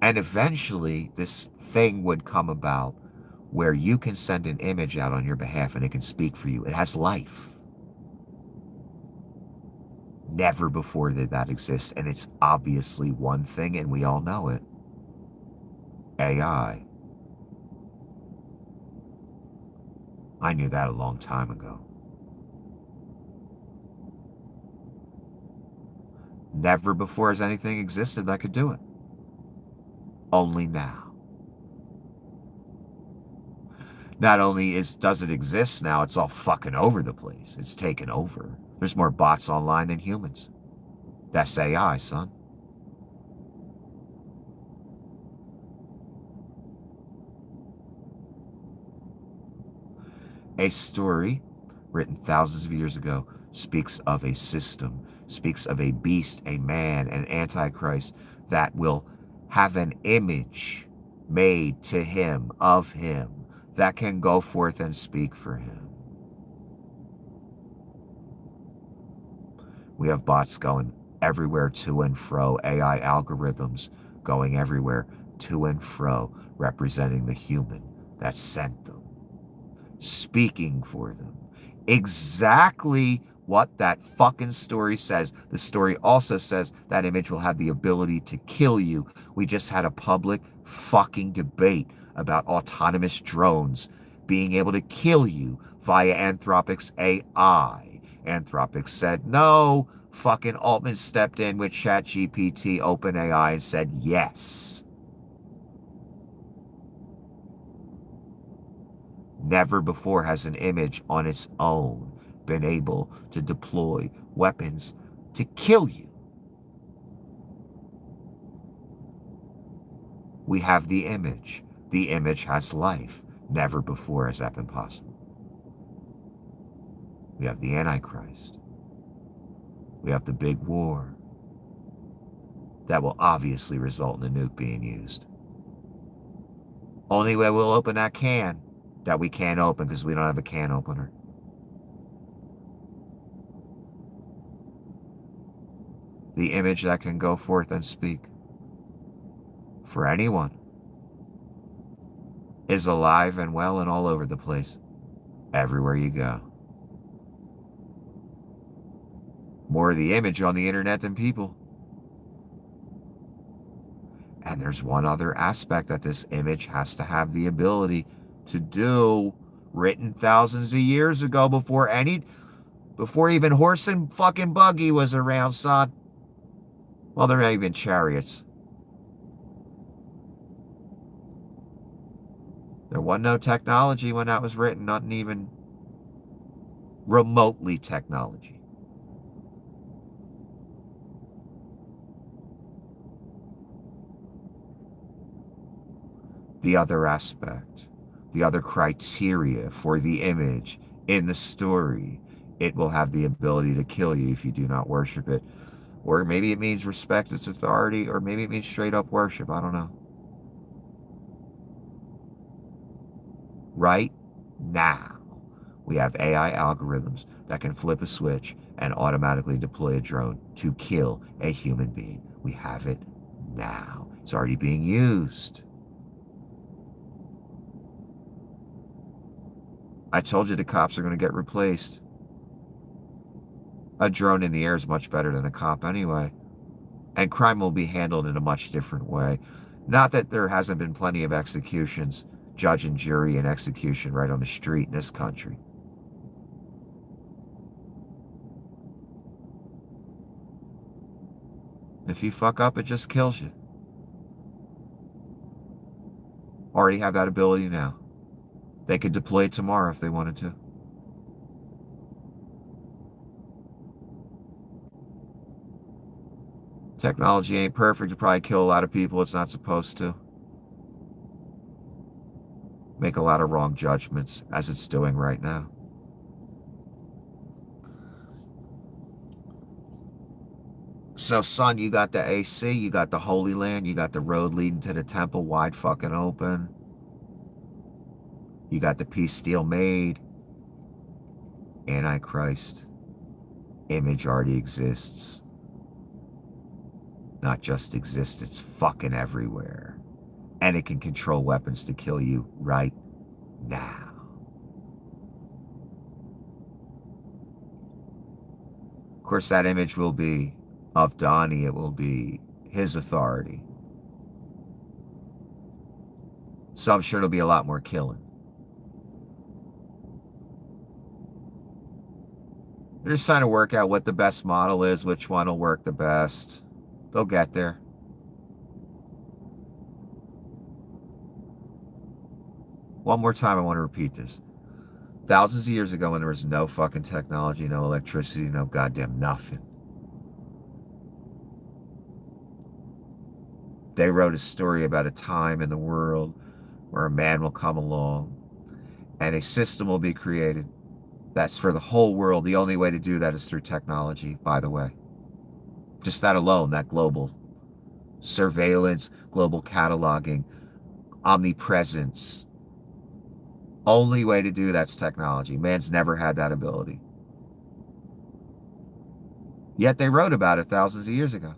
And eventually, this thing would come about where you can send an image out on your behalf and it can speak for you. It has life. Never before did that exist, and it's obviously one thing, and we all know it. AI. I knew that a long time ago. Never before has anything existed that could do it. Only now. Not only does it exist now, it's all fucking over the place. It's taken over. There's more bots online than humans. That's AI, son. A story written thousands of years ago speaks of a system, speaks of a beast, a man, an antichrist that will have an image made to him, of him, that can go forth and speak for him. We have bots going everywhere to and fro, AI algorithms going everywhere to and fro, representing the human that sent them, speaking for them. Exactly what that fucking story says. The story also says that image will have the ability to kill you. We just had a public fucking debate about autonomous drones being able to kill you via Anthropic's AI. Anthropic said no. Fucking Altman stepped in with ChatGPT, OpenAI, and said yes. Never before has an image on its own been able to deploy weapons to kill you. We have the image. The image has life. Never before has that been possible. We have the Antichrist. We have the big war. That will obviously result in a nuke being used. Only way we'll open that can that we can't open because we don't have a can opener. The image that can go forth and speak for anyone is alive and well and all over the place, everywhere you go. More of the image on the internet than people. And there's one other aspect that this image has to have the ability to do, written thousands of years ago before even horse and fucking buggy was around, son. Well, there may have been chariots. There wasn't no technology when that was written, not even remotely technology. The other aspect, the other criteria for the image in the story, it will have the ability to kill you if you do not worship it. Or maybe it means respect its authority, or maybe it means straight up worship. I don't know. Right now, we have AI algorithms that can flip a switch and automatically deploy a drone to kill a human being. We have it now. It's already being used. I told you the cops are going to get replaced. A drone in the air is much better than a cop anyway. And crime will be handled in a much different way. Not that there hasn't been plenty of executions, judge and jury and execution right on the street in this country. If you fuck up, it just kills you. Already have that ability now. They could deploy it tomorrow if they wanted to. Technology ain't perfect. It probably kill a lot of people it's not supposed to. Make a lot of wrong judgments, as it's doing right now. So, son, you got the AC, you got the Holy Land, you got the road leading to the temple wide fucking open. You got the peace deal made. Antichrist. Image already exists. Not just exists, it's fucking everywhere. And it can control weapons to kill you right now. Of course, that image will be of Donnie. It will be his authority. So I'm sure it'll be a lot more killing. They're just trying to work out what the best model is, which one will work the best. They'll get there. One more time, I want to repeat this. Thousands of years ago, when there was no fucking technology, no electricity, no goddamn nothing, they wrote a story about a time in the world where a man will come along and a system will be created that's for the whole world. The only way to do that is through technology, by the way. Just that alone, that global surveillance, global cataloging, omnipresence. Only way to do that's technology. Man's never had that ability. Yet they wrote about it thousands of years ago.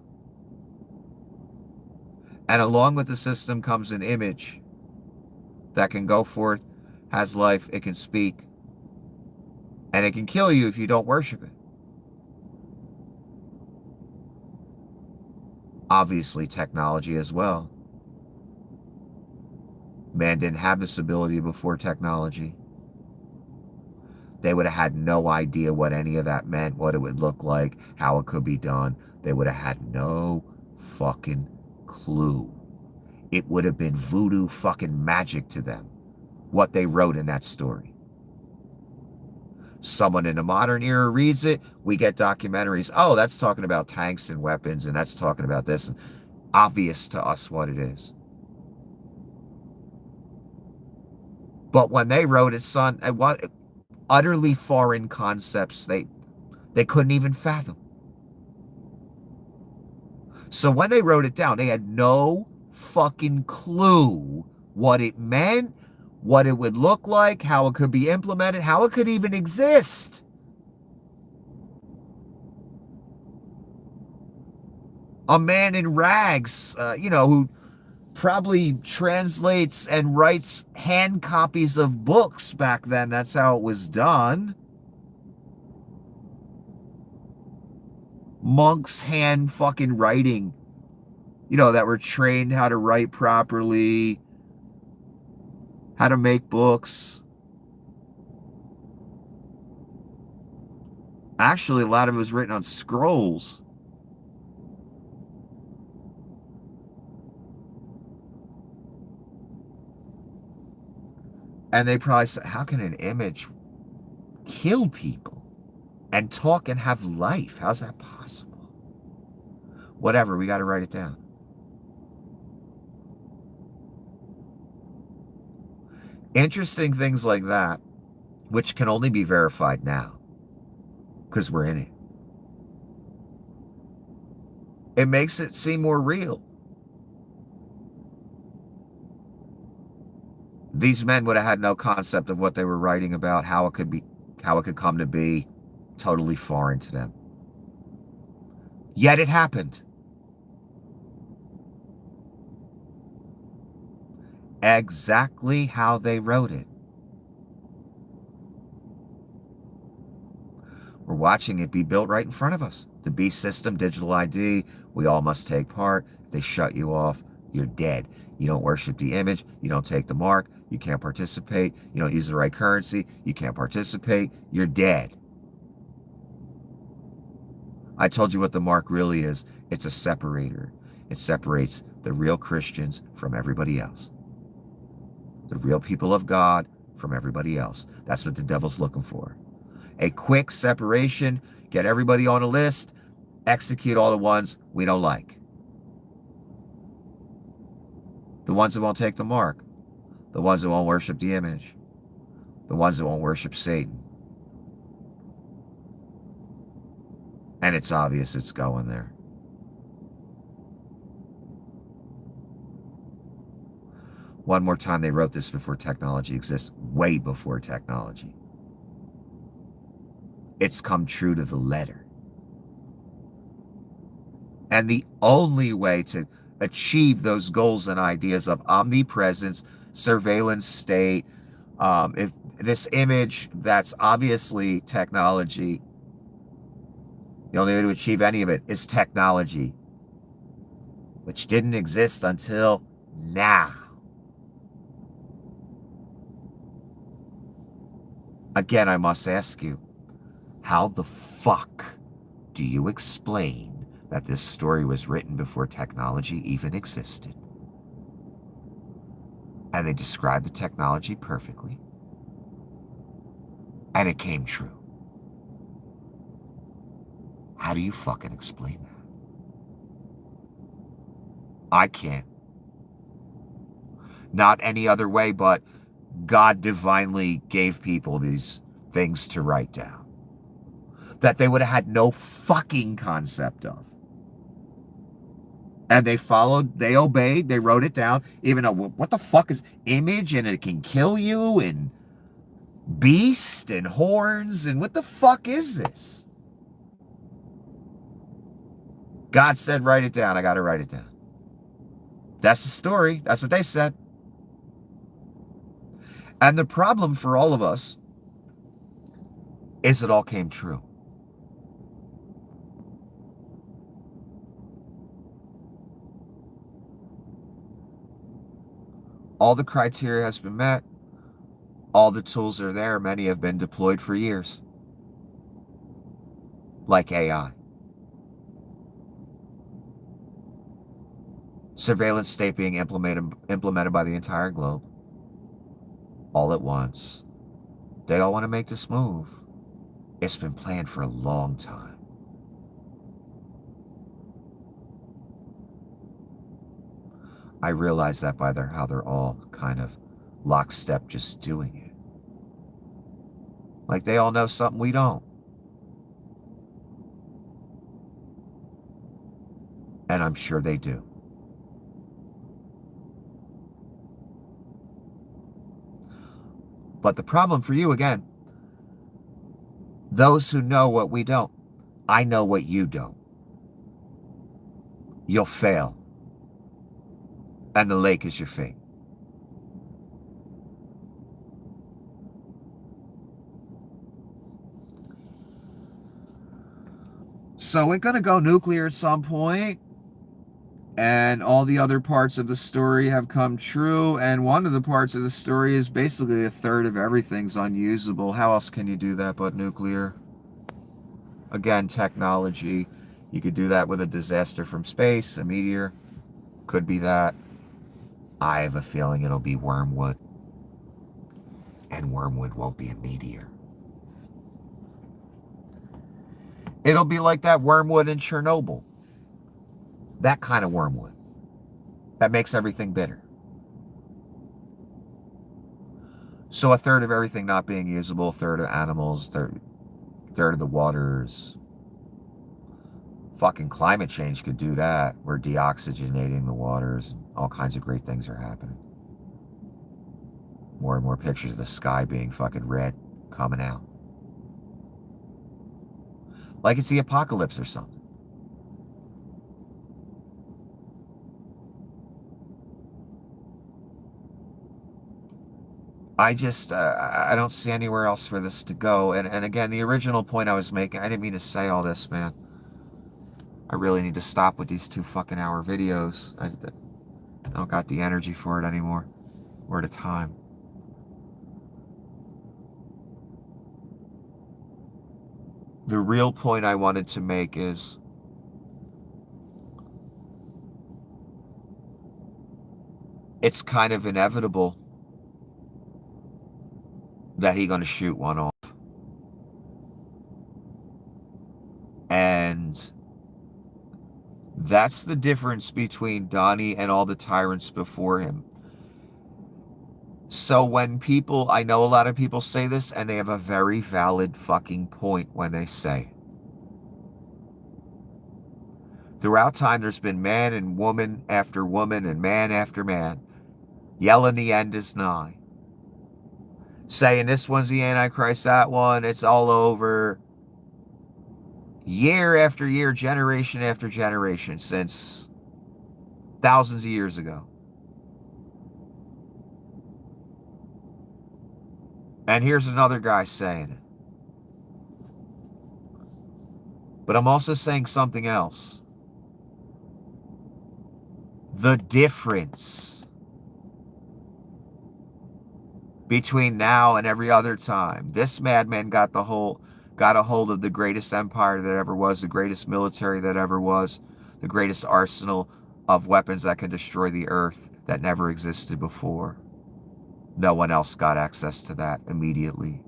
And along with the system comes an image that can go forth, has life, it can speak, and it can kill you if you don't worship it. Obviously, technology as well. Man didn't have this ability before technology. They would have had no idea what any of that meant, what it would look like, how it could be done. They would have had no fucking clue. It would have been voodoo fucking magic to them, what they wrote in that story. Someone in the modern era reads it, we get documentaries. Oh, that's talking about tanks and weapons, and that's talking about this. Obvious to us what it is. But when they wrote it, son, what utterly foreign concepts they couldn't even fathom. So when they wrote it down, they had no fucking clue what it meant, what it would look like, how it could be implemented, how it could even exist. A man in rags, who probably translates and writes hand copies of books back then. That's how it was done. Monks hand fucking writing, that were trained how to write properly, how to make books. Actually, a lot of it was written on scrolls. And they probably said, how can an image kill people and talk and have life? How's that possible? Whatever, we got to write it down. Interesting things like that, which can only be verified now, because we're in it. It makes it seem more real. These men would have had no concept of what they were writing about, how it could come to be, totally foreign to them. Yet it happened. Exactly how they wrote it. We're watching it be built right in front of us. The beast system, digital ID, we all must take part. If they shut you off, you're dead. You don't worship the image, you don't take the mark, you can't participate, you don't use the right currency, you can't participate, you're dead. I told you what the mark really is. It's a separator. It separates the real Christians from everybody else. The real people of God from everybody else. That's what the devil's looking for. A quick separation, get everybody on a list, execute all the ones we don't like. The ones that won't take the mark. The ones that won't worship the image. The ones that won't worship Satan. And it's obvious it's going there. One more time, they wrote this before technology exists, way before technology. It's come true to the letter. And the only way to achieve those goals and ideas of omnipresence, surveillance state, if this image that's obviously technology, the only way to achieve any of it is technology, which didn't exist until now. Again, I must ask you, how the fuck do you explain that this story was written before technology even existed? And they described the technology perfectly. And it came true. How do you fucking explain that? I can't. Not any other way but God divinely gave people these things to write down that they would have had no fucking concept of. And they followed, they obeyed, they wrote it down, even though, what the fuck is image and it can kill you and beast and horns and what the fuck is this? God said, write it down. I got to write it down. That's the story. That's what they said. And the problem for all of us is it all came true. All the criteria has been met. All the tools are there. Many have been deployed for years. Like AI. Surveillance state being implemented by the entire globe. All at once. They all want to make this move. It's been planned for a long time. I realize that by how they're all kind of lockstep just doing it. Like they all know something we don't. And I'm sure they do. But the problem for you, again, those who know what we don't, I know what you don't. You'll fail. And the lake is your fate. So we're going to go nuclear at some point. And all the other parts of the story have come true. And one of the parts of the story is basically a third of everything's unusable. How else can you do that but nuclear? Again, technology. You could do that with a disaster from space, a meteor. Could be that. I have a feeling it'll be wormwood. And wormwood won't be a meteor. It'll be like that wormwood in Chernobyl. That kind of wormwood. That makes everything bitter. So a third of everything not being usable, a third of animals, third of the waters. Fucking climate change could do that. We're deoxygenating the waters. All kinds of great things are happening. More and more pictures of the sky being fucking red coming out. Like it's the apocalypse or something. I just, I don't see anywhere else for this to go. And again, the original point I was making, I didn't mean to say all this, man. I really need to stop with these 2 fucking hour videos. I don't got the energy for it anymore. Or the time. The real point I wanted to make is it's kind of inevitable that he's going to shoot one off. And That's the difference between Donnie and all the tyrants before him. So when people, I know a lot of people say this, and they have a very valid fucking point when they say it. Throughout time, there's been man and woman after woman and man after man yelling the end is nigh. Saying this one's the Antichrist, that one, it's all over. Year after year, generation after generation, since thousands of years ago. And here's another guy saying it. But I'm also saying something else. The difference between now and every other time. This madman got a hold of the greatest empire that ever was, the greatest military that ever was, the greatest arsenal of weapons that can destroy the earth that never existed before. No one else got access to that immediately.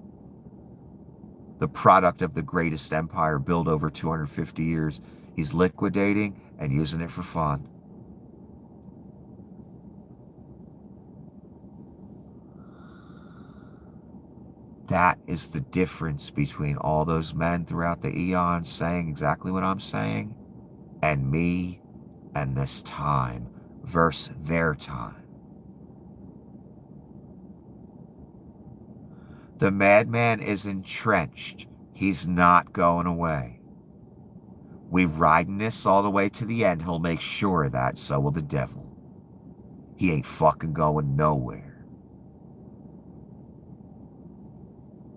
The product of the greatest empire built over 250 years. He's liquidating and using it for fun. That is the difference between all those men throughout the eons saying exactly what I'm saying, and me and this time versus their time. The madman is entrenched. He's not going away. We're riding this all the way to the end. He'll make sure of that. So will the devil. He ain't fucking going nowhere.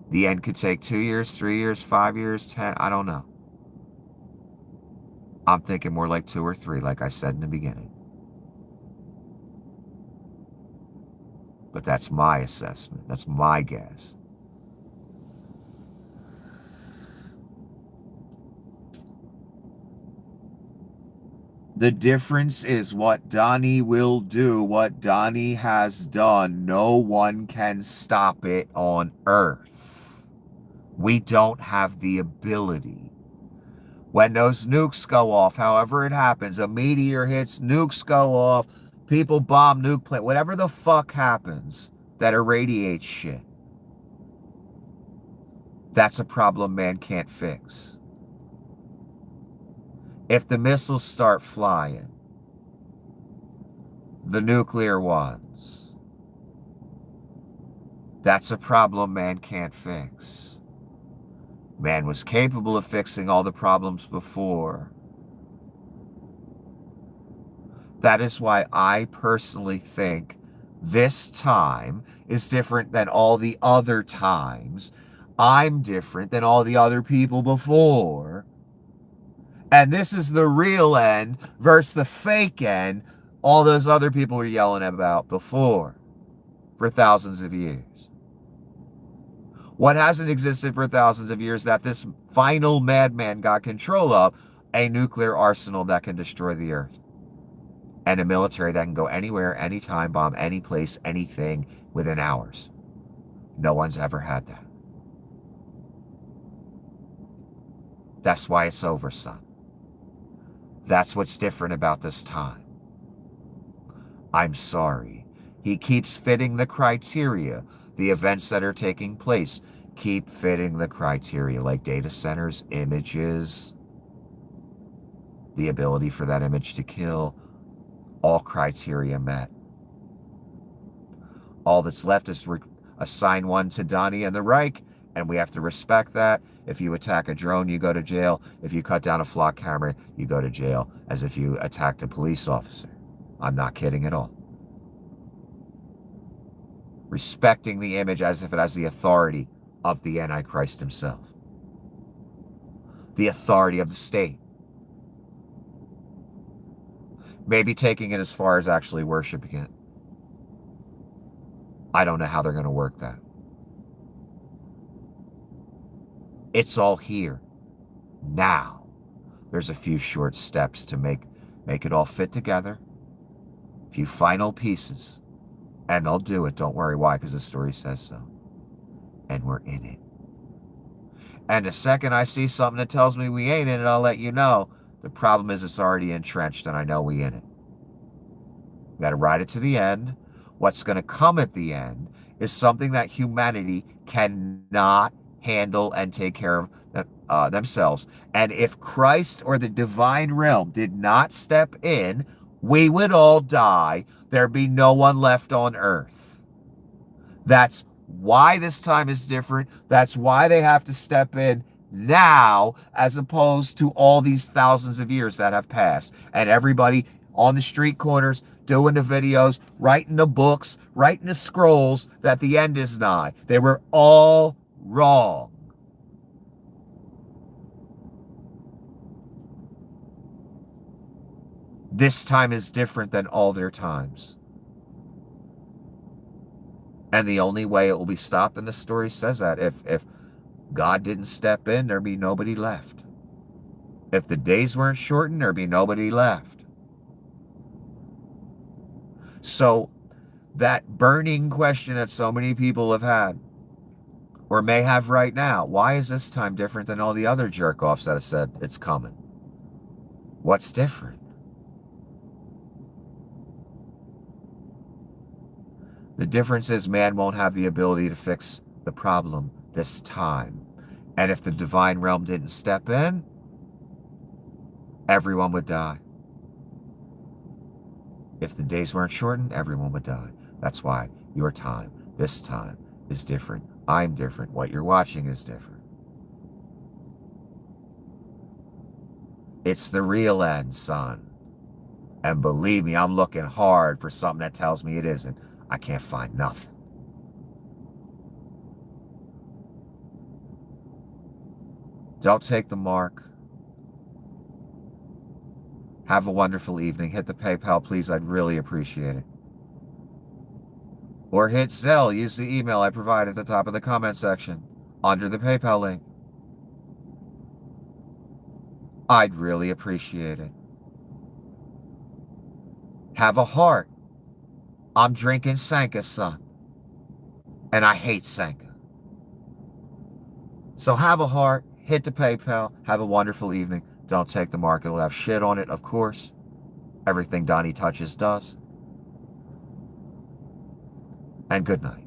The end could take 2 years, 3 years, 5 years, 10. I don't know. I'm thinking more like 2 or 3, like I said in the beginning. But that's my assessment. That's my guess. The difference is what Donnie will do, what Donnie has done. No one can stop it on Earth. We don't have the ability. When those nukes go off, however it happens, a meteor hits, nukes go off, people bomb nuke plant, whatever the fuck happens that irradiates shit. That's a problem man can't fix. If the missiles start flying, the nuclear ones, that's a problem man can't fix. Man was capable of fixing all the problems before. That is why I personally think this time is different than all the other times. I'm different than all the other people before. And this is the real end versus the fake end all those other people were yelling about before for thousands of years. What hasn't existed for thousands of years that this final madman got control of, a nuclear arsenal that can destroy the earth. And a military that can go anywhere, anytime, bomb any place, anything within hours. No one's ever had that. That's why it's over, son. That's what's different about this time. I'm sorry. He keeps fitting the criteria. The events that are taking place keep fitting the criteria, like data centers, images, the ability for that image to kill, all criteria met. All that's left is assign one to Donnie and the Reich, and we have to respect that. If you attack a drone, you go to jail. If you cut down a flock camera, you go to jail, as if you attacked a police officer. I'm not kidding at all. Respecting the image as if it has the authority of the Antichrist himself. The authority of the state. Maybe taking it as far as actually worshiping it. I don't know how they're going to work that. It's all here. Now. There's a few short steps to make it all fit together. A few final pieces. And they'll do it. Don't worry why, because the story says so. And we're in it. And the second I see something that tells me we ain't in it, I'll let you know. The problem is it's already entrenched, and I know we in it. We got to ride it to the end. What's going to come at the end is something that humanity cannot handle and take care of themselves. And if Christ or the divine realm did not step in, we would all die. There'd be no one left on earth. That's why this time is different. That's why they have to step in now, as opposed to all these thousands of years that have passed. And everybody on the street corners doing the videos, writing the books, writing the scrolls that the end is nigh. They were all wrong. This time is different than all their times. And the only way it will be stopped, and the story says that, if God didn't step in, there'd be nobody left. If the days weren't shortened, there'd be nobody left. So that burning question that so many people have had, or may have right now, why is this time different than all the other jerk-offs that have said it's coming? What's different? The difference is man won't have the ability to fix the problem this time. And if the divine realm didn't step in, everyone would die. If the days weren't shortened, everyone would die. That's why your time, this time, is different. I'm different. What you're watching is different. It's the real end, son. And believe me, I'm looking hard for something that tells me it isn't. I can't find nothing. Don't take the mark. Have a wonderful evening. Hit the PayPal, please. I'd really appreciate it. Or hit Zelle. Use the email I provide at the top of the comment section under the PayPal link. I'd really appreciate it. Have a heart. I'm drinking Sanka, son. And I hate Sanka. So have a heart. Hit the PayPal. Have a wonderful evening. Don't take the mark. It'll have shit on it, of course. Everything Donnie touches does. And good night.